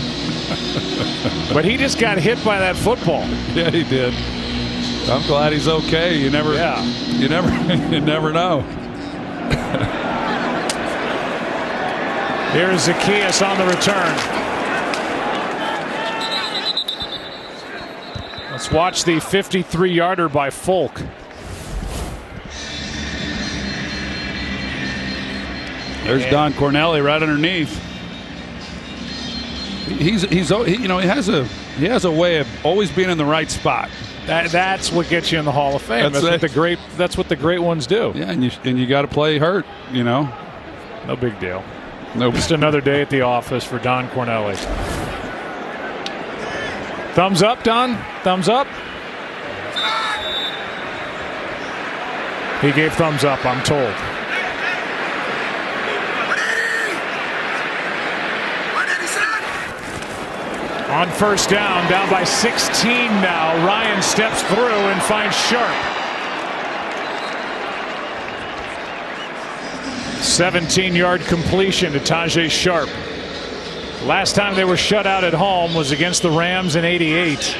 But he just got hit by that football. Yeah, he did. I'm glad he's okay. You never know. Here's Zaccheaus on the return. Let's watch the 53-yarder by Folk. There's Don Cornelli right underneath. He has a way of always being in the right spot. That's what gets you in the Hall of Fame. That's what the great ones do. Yeah, and you got to play hurt. No big deal. Nope. Just another day at the office for Don Cornelli. Thumbs up, Don? Thumbs up? He gave thumbs up, I'm told. On first down by 16 now. Ryan steps through and finds Sharp. 17-yard completion to Tajae Sharp. Last time they were shut out at home was against the Rams in '88.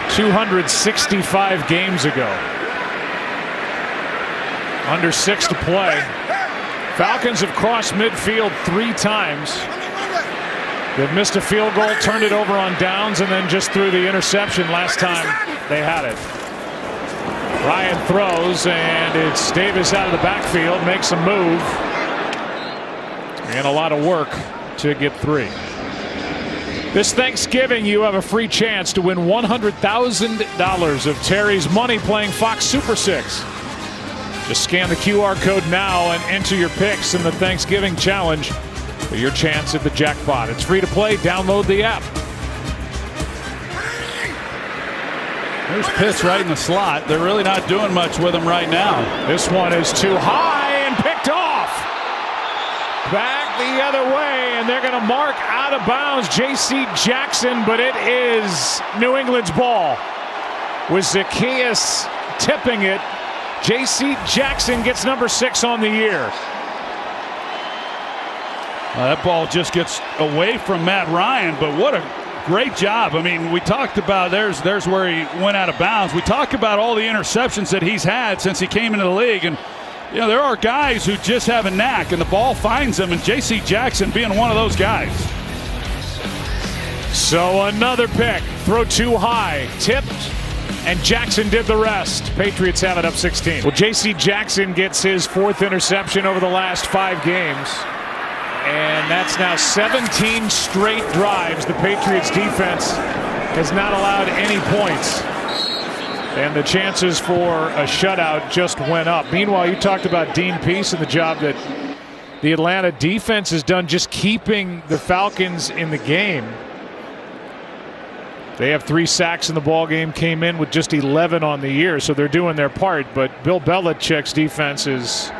$265 games ago. Under 6 to play. Falcons have crossed midfield 3 times. They've missed a field goal, turned it over on downs, and then just threw the interception last time they had it. Ryan throws, and it's Davis out of the backfield, makes a move. And a lot of work to get 3. This Thanksgiving, you have a free chance to win $100,000 of Terry's money playing Fox Super 6. Just scan the QR code now and enter your picks in the Thanksgiving Challenge for your chance at the jackpot. It's free to play. Download the app. There's Pitts right in the slot. They're really not doing much with him right now. This one is too high and picked off. Back the other way, and they're going to mark out of bounds J.C. Jackson, but it is New England's ball. With Zaccheaus tipping it, J.C. Jackson gets number 6 on the year. That ball just gets away from Matt Ryan, but what a great job. I mean, we talked about there's where he went out of bounds. We talk about all the interceptions that he's had since he came into the league, and there are guys who just have a knack, and the ball finds them, and J.C. Jackson being one of those guys. So another pick, throw too high, tipped, And Jackson did the rest. Patriots have it up 16. Well, J.C. Jackson gets his 4th interception over the last 5 games. And that's now 17 straight drives. The Patriots defense has not allowed any points. And the chances for a shutout just went up. Meanwhile, you talked about Dean Pease and the job that the Atlanta defense has done just keeping the Falcons in the game. They have 3 sacks in the ball game, came in with just 11 on the year, so they're doing their part. But Bill Belichick's defense is,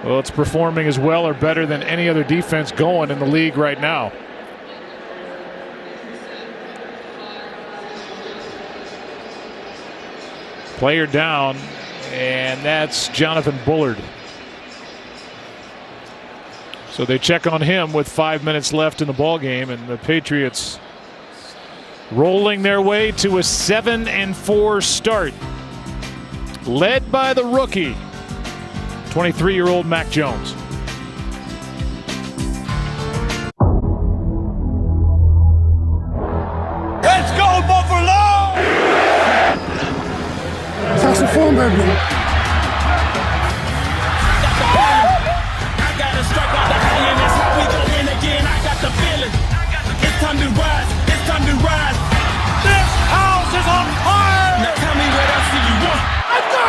well, it's performing as well or better than any other defense going in the league right now. Player down, and that's Jonathan Bullard. So they check on him with 5 minutes left in the ball game, and the Patriots rolling their way to a 7-4 start, led by the rookie, 23-year-old Mac Jones. Let's go, Buffalo! Saxophone, baby. I got to strike out the high, and that's how we go in again. I got the feeling. It's time to rise. It's time to rise. This house is on fire! Now tell me what else do you want? Let's go!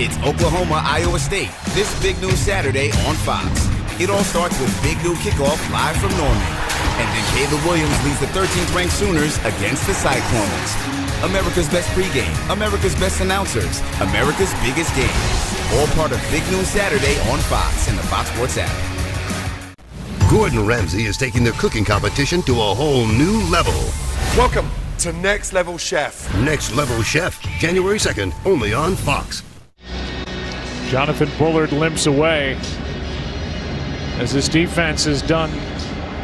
It's Oklahoma, Iowa State, this big news Saturday on Fox. It all starts with big new kickoff live from Norman. And then Caleb Williams leads the 13th ranked Sooners against the Cyclones. America's best pregame, America's best announcers, America's biggest game. All part of Big News Saturday on Fox and the Fox Sports app. Gordon Ramsay is taking the cooking competition to a whole new level. Welcome to Next Level Chef. Next Level Chef, January 2nd, only on Fox. Jonathan Bullard limps away as this defense has done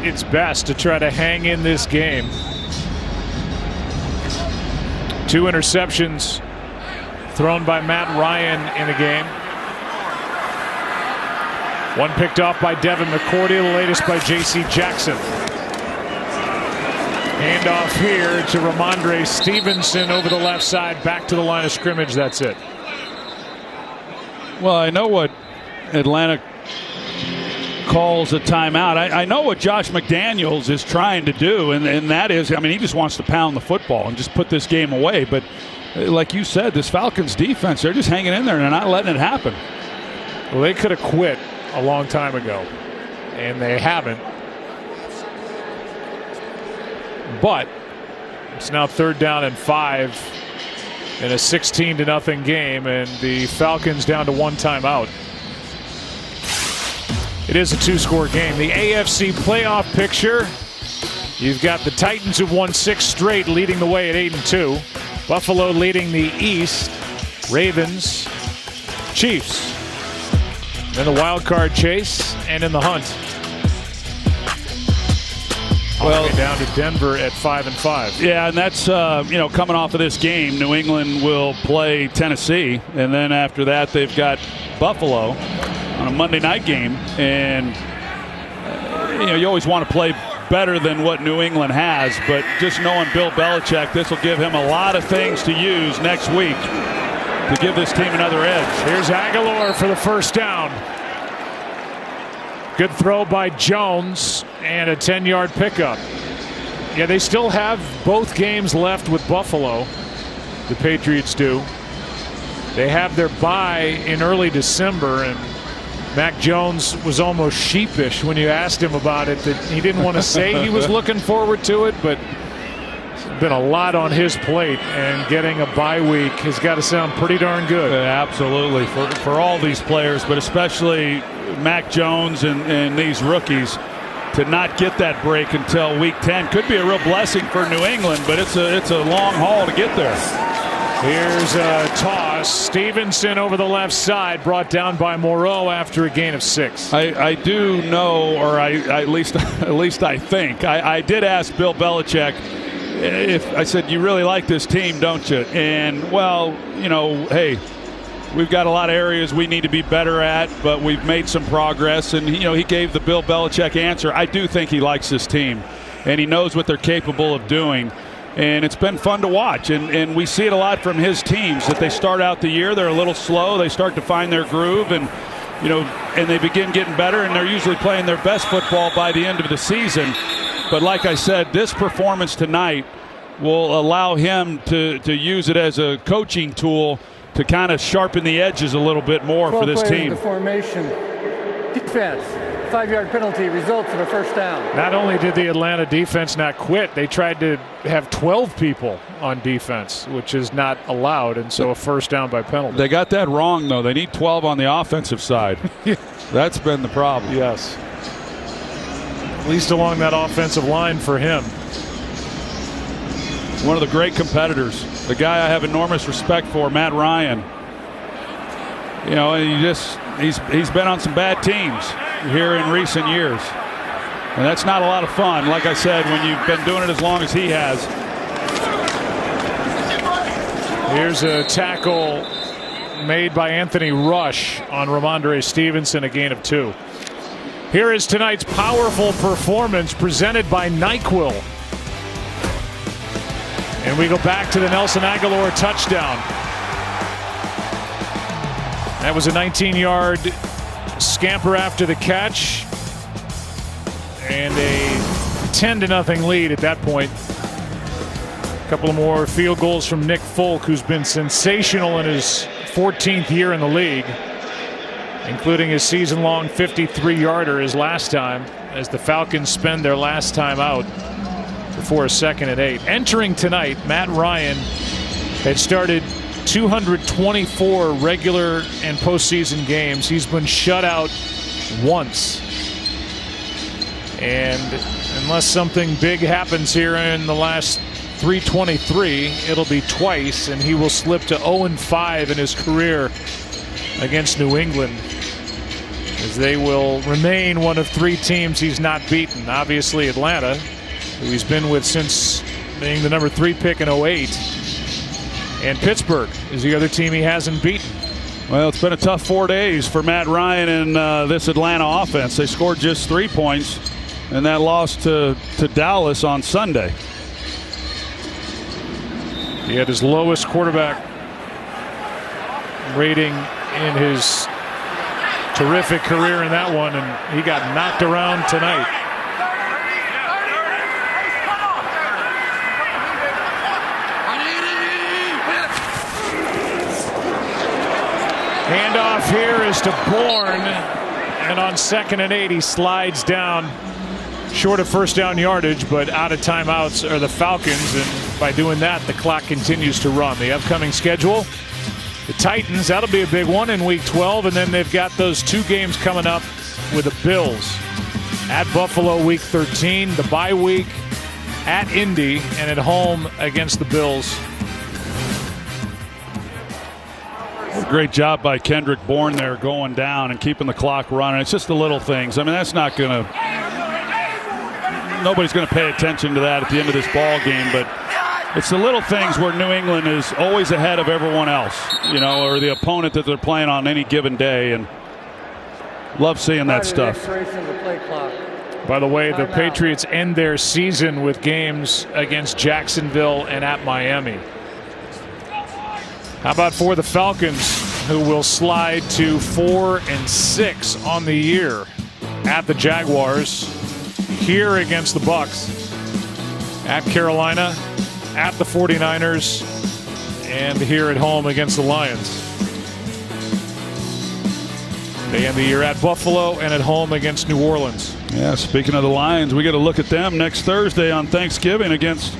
its best to try to hang in this game. 2 interceptions thrown by Matt Ryan in the game. 1 picked off by Devin McCourty, the latest by J.C. Jackson. Handoff here to Ramondre Stevenson over the left side, back to the line of scrimmage. That's it. Well, I know what Atlanta calls a timeout. I know what Josh McDaniels is trying to do, and that is, I mean, he just wants to pound the football and just put this game away. But like you said, this Falcons defense, they're just hanging in there and they're not letting it happen. Well, they could have quit a long time ago, and they haven't. But it's now 3rd down and 5 in a 16-0 game, and the Falcons down to 1 timeout. It is a 2-score game. The AFC playoff picture, you've got the Titans who've won 6 straight, leading the way at 8-2. Buffalo leading the East. Ravens, Chiefs. Then the wild card chase and in the hunt. Well, down to Denver at 5-5. Yeah, and that's coming off of this game, New England will play Tennessee, and then after that they've got Buffalo on a Monday night game, and you always want to play better than what New England has, but just knowing Bill Belichick, this will give him a lot of things to use next week to give this team another edge. Here's Aguilar for the first down. Good throw by Jones and a 10-yard pickup. Yeah, they still have both games left with Buffalo. The Patriots do. They have their bye in early December, and Mac Jones was almost sheepish when you asked him about it, that he didn't want to say he was looking forward to it, but it's been a lot on his plate, and getting a bye week has got to sound pretty darn good. Absolutely, for all these players, but especially Mac Jones and these rookies, to not get that break until week 10 could be a real blessing for New England, but it's a long haul to get there. Here's a toss. Stevenson over the left side, brought down by Moreau after a gain of 6. I do know, or at least I think, I did ask Bill Belichick if I said, you really like this team, don't you? And well, hey, we've got a lot of areas we need to be better at, but we've made some progress. And, he gave the Bill Belichick answer. I do think he likes this team, and he knows what they're capable of doing. And it's been fun to watch. And we see it a lot from his teams, that they start out the year, they're a little slow. They start to find their groove, and they begin getting better, and they're usually playing their best football by the end of the season. But like I said, this performance tonight will allow him to use it as a coaching tool to kind of sharpen the edges a little bit more for this team. The formation, defense, 5-yard penalty results in a first down. Not only did the Atlanta defense not quit, they tried to have 12 people on defense, which is not allowed, and so a first down by penalty. They got that wrong, though. They need 12 on the offensive side. That's been the problem. Yes. At least along that offensive line for him. One of the great competitors, the guy I have enormous respect for, Matt Ryan. He's been on some bad teams here in recent years, and that's not a lot of fun. Like I said, when you've been doing it as long as he has. Here's a tackle made by Anthony Rush on Ramondre Stevenson, a gain of 2. Here is tonight's powerful performance presented by NyQuil. And we go back to the Nelson Aguilar touchdown. That was a 19-yard scamper after the catch, and a 10-0 lead at that point. A couple of more field goals from Nick Folk, who's been sensational in his 14th year in the league, including his season-long 53-yarder his last time, as the Falcons spend their last time out before a 2nd and 8. Entering tonight, Matt Ryan had started 224 regular and postseason games. He's been shut out once. And unless something big happens here in the last 323, it'll be twice, and he will slip to 0-5 in his career against New England, as they will remain one of 3 teams he's not beaten. Obviously Atlanta, who he's been with since being the number 3 pick in 08. And Pittsburgh is the other team he hasn't beaten. Well, it's been a tough 4 days for Matt Ryan and this Atlanta offense. They scored just 3 points, and that loss to Dallas on Sunday. He had his lowest quarterback rating in his terrific career in that one, and he got knocked around tonight. Handoff here is to Bourne, and on 2nd and 8 he slides down short of first down yardage, but out of timeouts are the Falcons, and by doing that the clock continues to run. The upcoming schedule, the Titans, that'll be a big one in week 12, and then they've got those 2 games coming up with the Bills at Buffalo week 13, the bye week at Indy, and at home against the Bills. Great job by Kendrick Bourne there, going down and keeping the clock running. It's just the little things. I mean, that's not going to – nobody's going to pay attention to that at the end of this ball game, but it's the little things where New England is always ahead of everyone else, or the opponent that they're playing on any given day, and love seeing that stuff. By the way, the Patriots end their season with games against Jacksonville and at Miami. How about for the Falcons, who will slide to 4-6 on the year at the Jaguars, here against the Bucs, at Carolina, at the 49ers, and here at home against the Lions. They end the year at Buffalo and at home against New Orleans. Yeah, speaking of the Lions, we get a look at them next Thursday on Thanksgiving against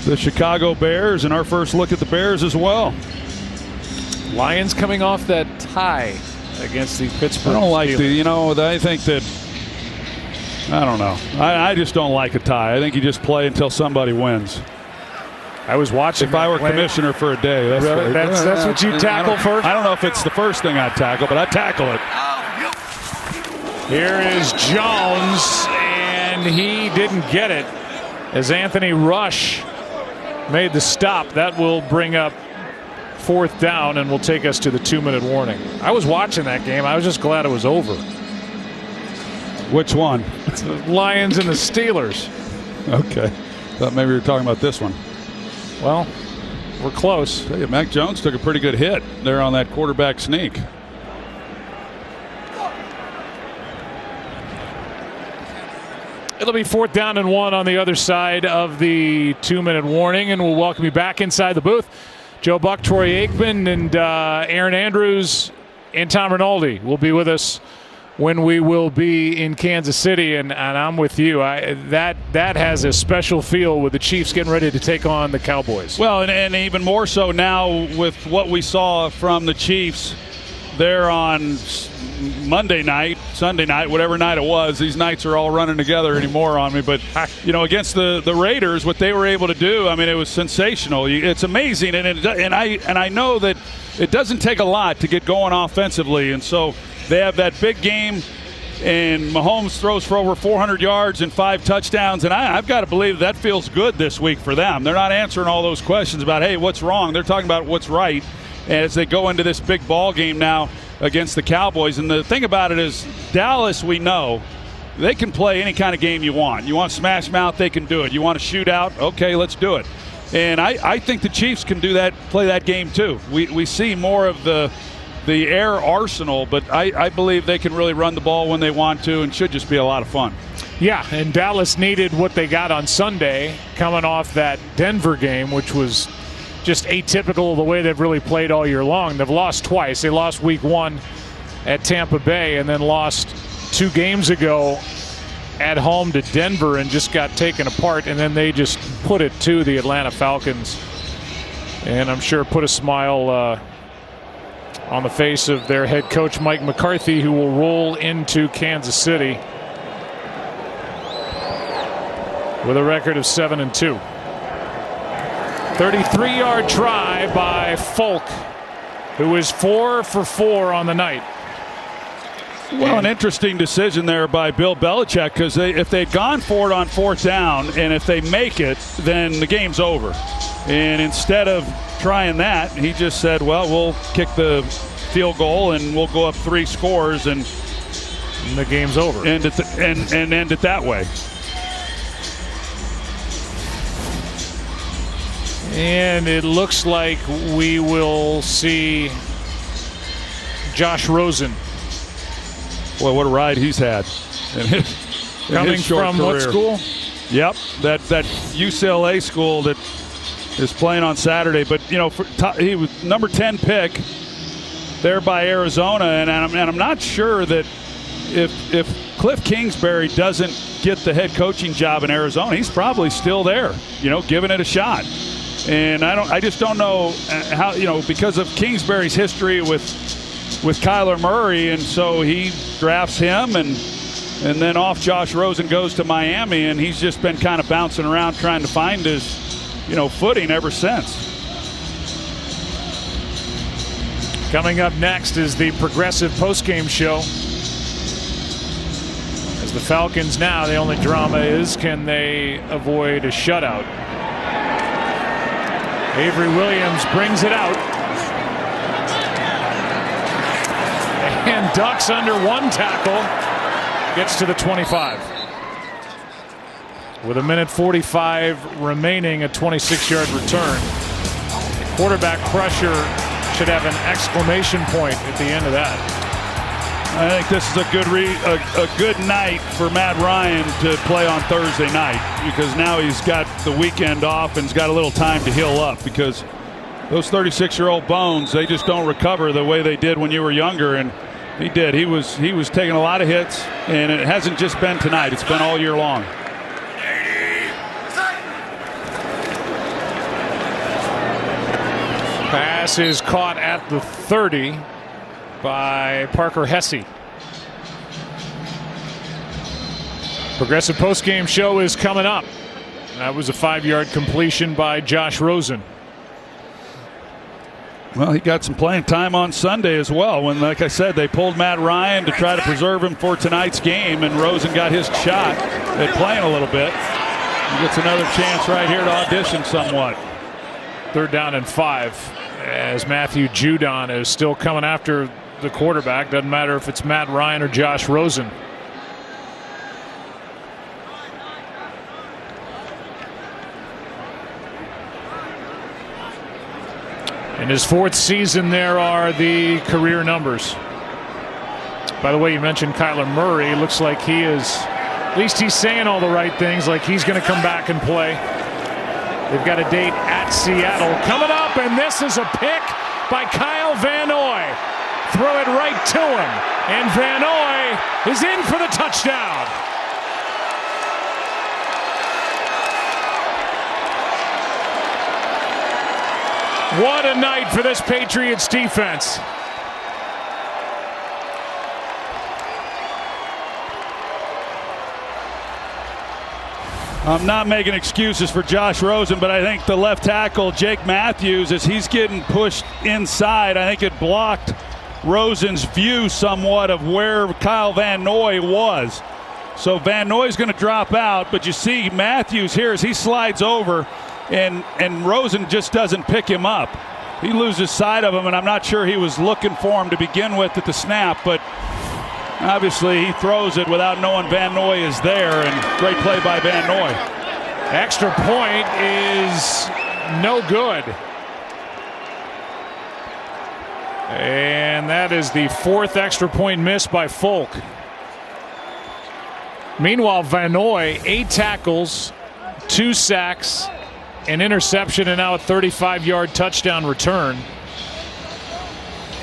the Chicago Bears, and our first look at the Bears as well. Lions coming off that tie against the Pittsburgh I don't like Steelers. I think that, I don't know. I just don't like a tie. I think you just play until somebody wins. I was watching. If I were commissioner for a day, that's what you tackle first? I don't know if it's the first thing I'd tackle, but I'd tackle it. Here is Jones, and he didn't get it as Anthony Rush made the stop. That will bring up 4th down and will take us to the 2-minute warning. I was watching that game. I was just glad it was over. Which one? The Lions and the Steelers. Okay. Thought maybe we were talking about this one. Well, we're close. Tell you, Mac Jones took a pretty good hit there on that quarterback sneak. It'll be 4th down and 1 on the other side of the 2-minute warning, and we'll welcome you back inside the booth. Joe Buck, Troy Aikman, and Aaron Andrews and Tom Rinaldi will be with us when we will be in Kansas City, and I'm with you. That has a special feel with the Chiefs getting ready to take on the Cowboys. Well, and even more so now with what we saw from the Chiefs there on Monday night, Sunday night, whatever night it was. These nights are all running together anymore on me. But, against the Raiders, what they were able to do, I mean, it was sensational. It's amazing. And I know that it doesn't take a lot to get going offensively. And so they have that big game, and Mahomes throws for over 400 yards and 5 touchdowns. And I've got to believe that feels good this week for them. They're not answering all those questions about, hey, what's wrong? They're talking about what's right as they go into this big ball game now against the Cowboys. And the thing about it is, Dallas, we know, they can play any kind of game you want. You want smash mouth, they can do it. You want a shootout, okay, let's do it. And I think the Chiefs can do that, play that game too. We see more of the air arsenal, but I believe they can really run the ball when they want to, and should just be a lot of fun. Yeah, and Dallas needed what they got on Sunday coming off that Denver game, which was just atypical of the way they've really played all year long. They've lost twice. They lost week 1 at Tampa Bay and then lost 2 games ago at home to Denver and just got taken apart, and then they just put it to the Atlanta Falcons, and I'm sure put a smile on the face of their head coach Mike McCarthy, who will roll into Kansas City with a record of 7-2. 33-yard try by Folk, who is 4 for 4 on the night. Well, an interesting decision there by Bill Belichick, because if they'd gone for it on 4th down, and if they make it, then the game's over. And instead of trying that, he just said, well, we'll kick the field goal and we'll go up 3 scores, and the game's over. And end it that way. And it looks like we will see Josh Rosen. Boy, what a ride he's had. Coming from career. What school? Yep, that UCLA school that is playing on Saturday. But, he was number 10 pick there by Arizona. And I'm not sure that if Cliff Kingsbury doesn't get the head coaching job in Arizona, he's probably still there, giving it a shot. And I just don't know how, because of Kingsbury's history with Kyler Murray, and so he drafts him, and then off Josh Rosen goes to Miami, and he's just been kind of bouncing around trying to find his, footing ever since. Coming up next is the Progressive postgame show. As the Falcons now, the only drama is, can they avoid a shutout? Avery Williams brings it out and ducks under 1 tackle, gets to the 25. With 1:45 remaining, a 26-yard return. Quarterback pressure should have an exclamation point at the end of that. I think this is a good night for Matt Ryan to play on Thursday night, because now he's got the weekend off and he's got a little time to heal up, because those 36-year-old bones, they just don't recover the way they did when you were younger, and he did. He was taking a lot of hits, and it hasn't just been tonight. It's been all year long. Pass is caught at the 30 by Parker Hesse. Progressive postgame show is coming up. That was a 5-yard completion by Josh Rosen. Well, he got some playing time on Sunday as well, when, like I said, they pulled Matt Ryan to try to preserve him for tonight's game, and Rosen got his shot at playing a little bit. He gets another chance right here to audition somewhat. 3rd down and 5. as Matthew Judon is still coming after the quarterback. Doesn't matter if it's Matt Ryan or Josh Rosen. In his 4th season, there are the career numbers. By the way, you mentioned Kyler Murray. Looks like he is, at least he's saying all the right things, like he's going to come back and play. They've got a date at Seattle coming up, and this is a pick by Kyle Van Noy. Throw it right to him, and Van Noy is in for the touchdown. What a night for this Patriots defense. I'm not making excuses for Josh Rosen, but I think the left tackle, Jake Matthews, as he's getting pushed inside, I think it blocked Rosen's view somewhat of where Kyle Van Noy was. So Van Noy's going to drop out, but you see Matthews here as he slides over, and Rosen just doesn't pick him up. He loses sight of him, and I'm not sure he was looking for him to begin with at the snap, but obviously he throws it without knowing Van Noy is there, and great play by Van Noy. Extra point is no good. And that is the 4th extra point missed by Folk. Meanwhile, Van Noy, 8 tackles, 2 sacks, an interception, and now a 35-yard touchdown return.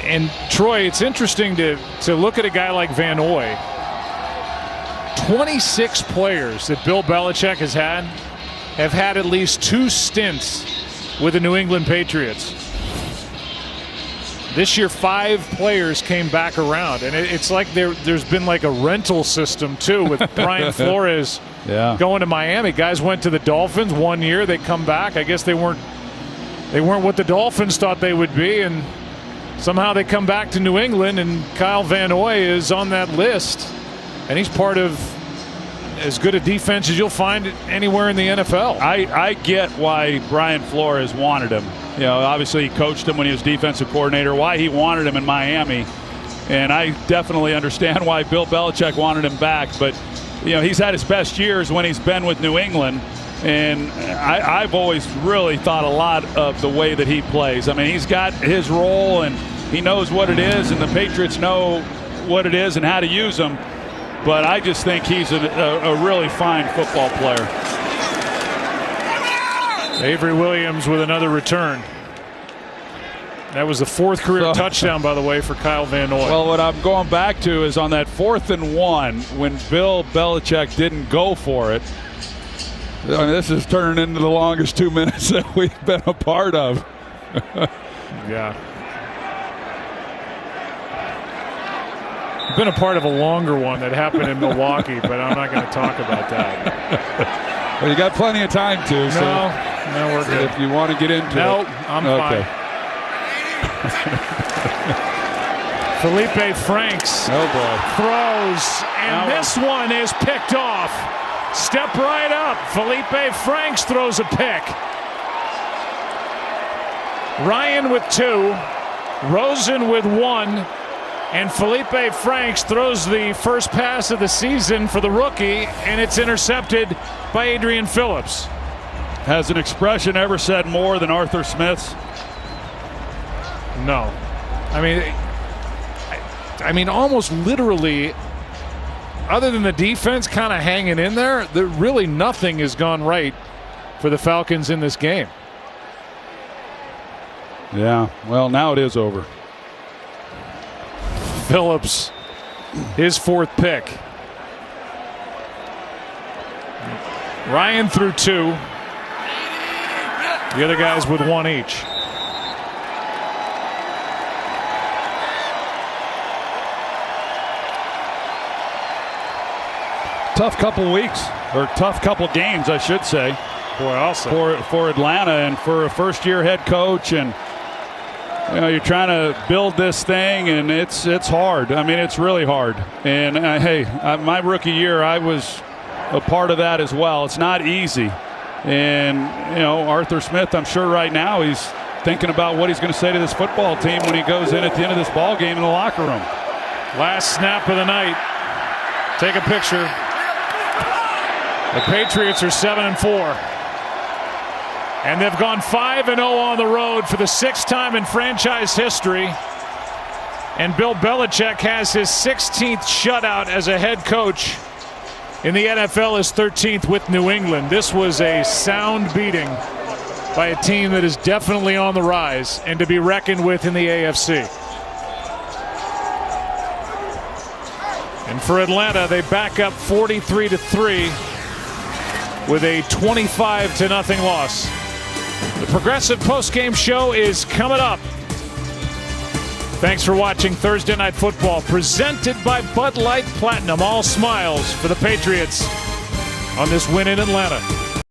And Troy, it's interesting to look at a guy like Van Noy. 26 players that Bill Belichick has had at least 2 stints with the New England Patriots. This year, 5 players came back around, and it's like there's been like a rental system too with Brian Flores going to Miami. Guys went to the Dolphins 1 year, they come back. I guess they weren't what the Dolphins thought they would be, and somehow they come back to New England, and Kyle Van Noy is on that list, and he's part of as good a defense as you'll find anywhere in the NFL. I get why Brian Flores wanted him. You know, obviously he coached him when he was defensive coordinator, why he wanted him in Miami. And I definitely understand why Bill Belichick wanted him back. But, you know, he's had his best years when he's been with New England. And I've always really thought a lot of the way that he plays. I mean, he's got his role and he knows what it is, and the Patriots know what it is and how to use him. But I just think he's a really fine football player. Avery Williams with another return. That was the 4th career touchdown, by the way, for Kyle Van Noy. Well, what I'm going back to is on that 4th and 1, when Bill Belichick didn't go for it. I mean, this is turning into the longest 2 minutes that we've been a part of. Yeah. I've been a part of a longer one that happened in Milwaukee, but I'm not going to talk about that. Well, you got plenty of time to. No, we're good. If you want to get into it. No, I'm fine. Felipe Franks throws, and this one is picked off. Step right up. Felipe Franks throws a pick. Ryan with 2, Rosen with 1, and Felipe Franks throws the first pass of the season for the rookie, and it's intercepted by Adrian Phillips. Has an expression ever said more than Arthur Smith's? No. I mean, almost literally, other than the defense kind of hanging in there, really nothing has gone right for the Falcons in this game. Yeah, well, now it is over. Phillips, his 4th pick. Ryan threw 2. The other guys with 1 each. Tough couple weeks, or tough couple games, I should say. Boy, I'll say. For Atlanta and for a first-year head coach, and you know, you're trying to build this thing, and it's hard. I mean, it's really hard. And hey, my rookie year, I was a part of that as well. It's not easy. And you know, Arthur Smith, I'm sure right now he's thinking about what he's going to say to this football team when he goes in at the end of this ball game in the locker room. Last snap of the night. Take a picture. The Patriots are 7-4. And they've gone 5-0 on the road for the 6th time in franchise history. And Bill Belichick has his 16th shutout as a head coach in the NFL, his 13th with New England. This was a sound beating by a team that is definitely on the rise and to be reckoned with in the AFC. And for Atlanta, they back up 43-3 with a 25-0 loss. The Progressive postgame show is coming up. Thanks for watching Thursday Night Football, presented by Bud Light Platinum. All smiles for the Patriots on this win in Atlanta.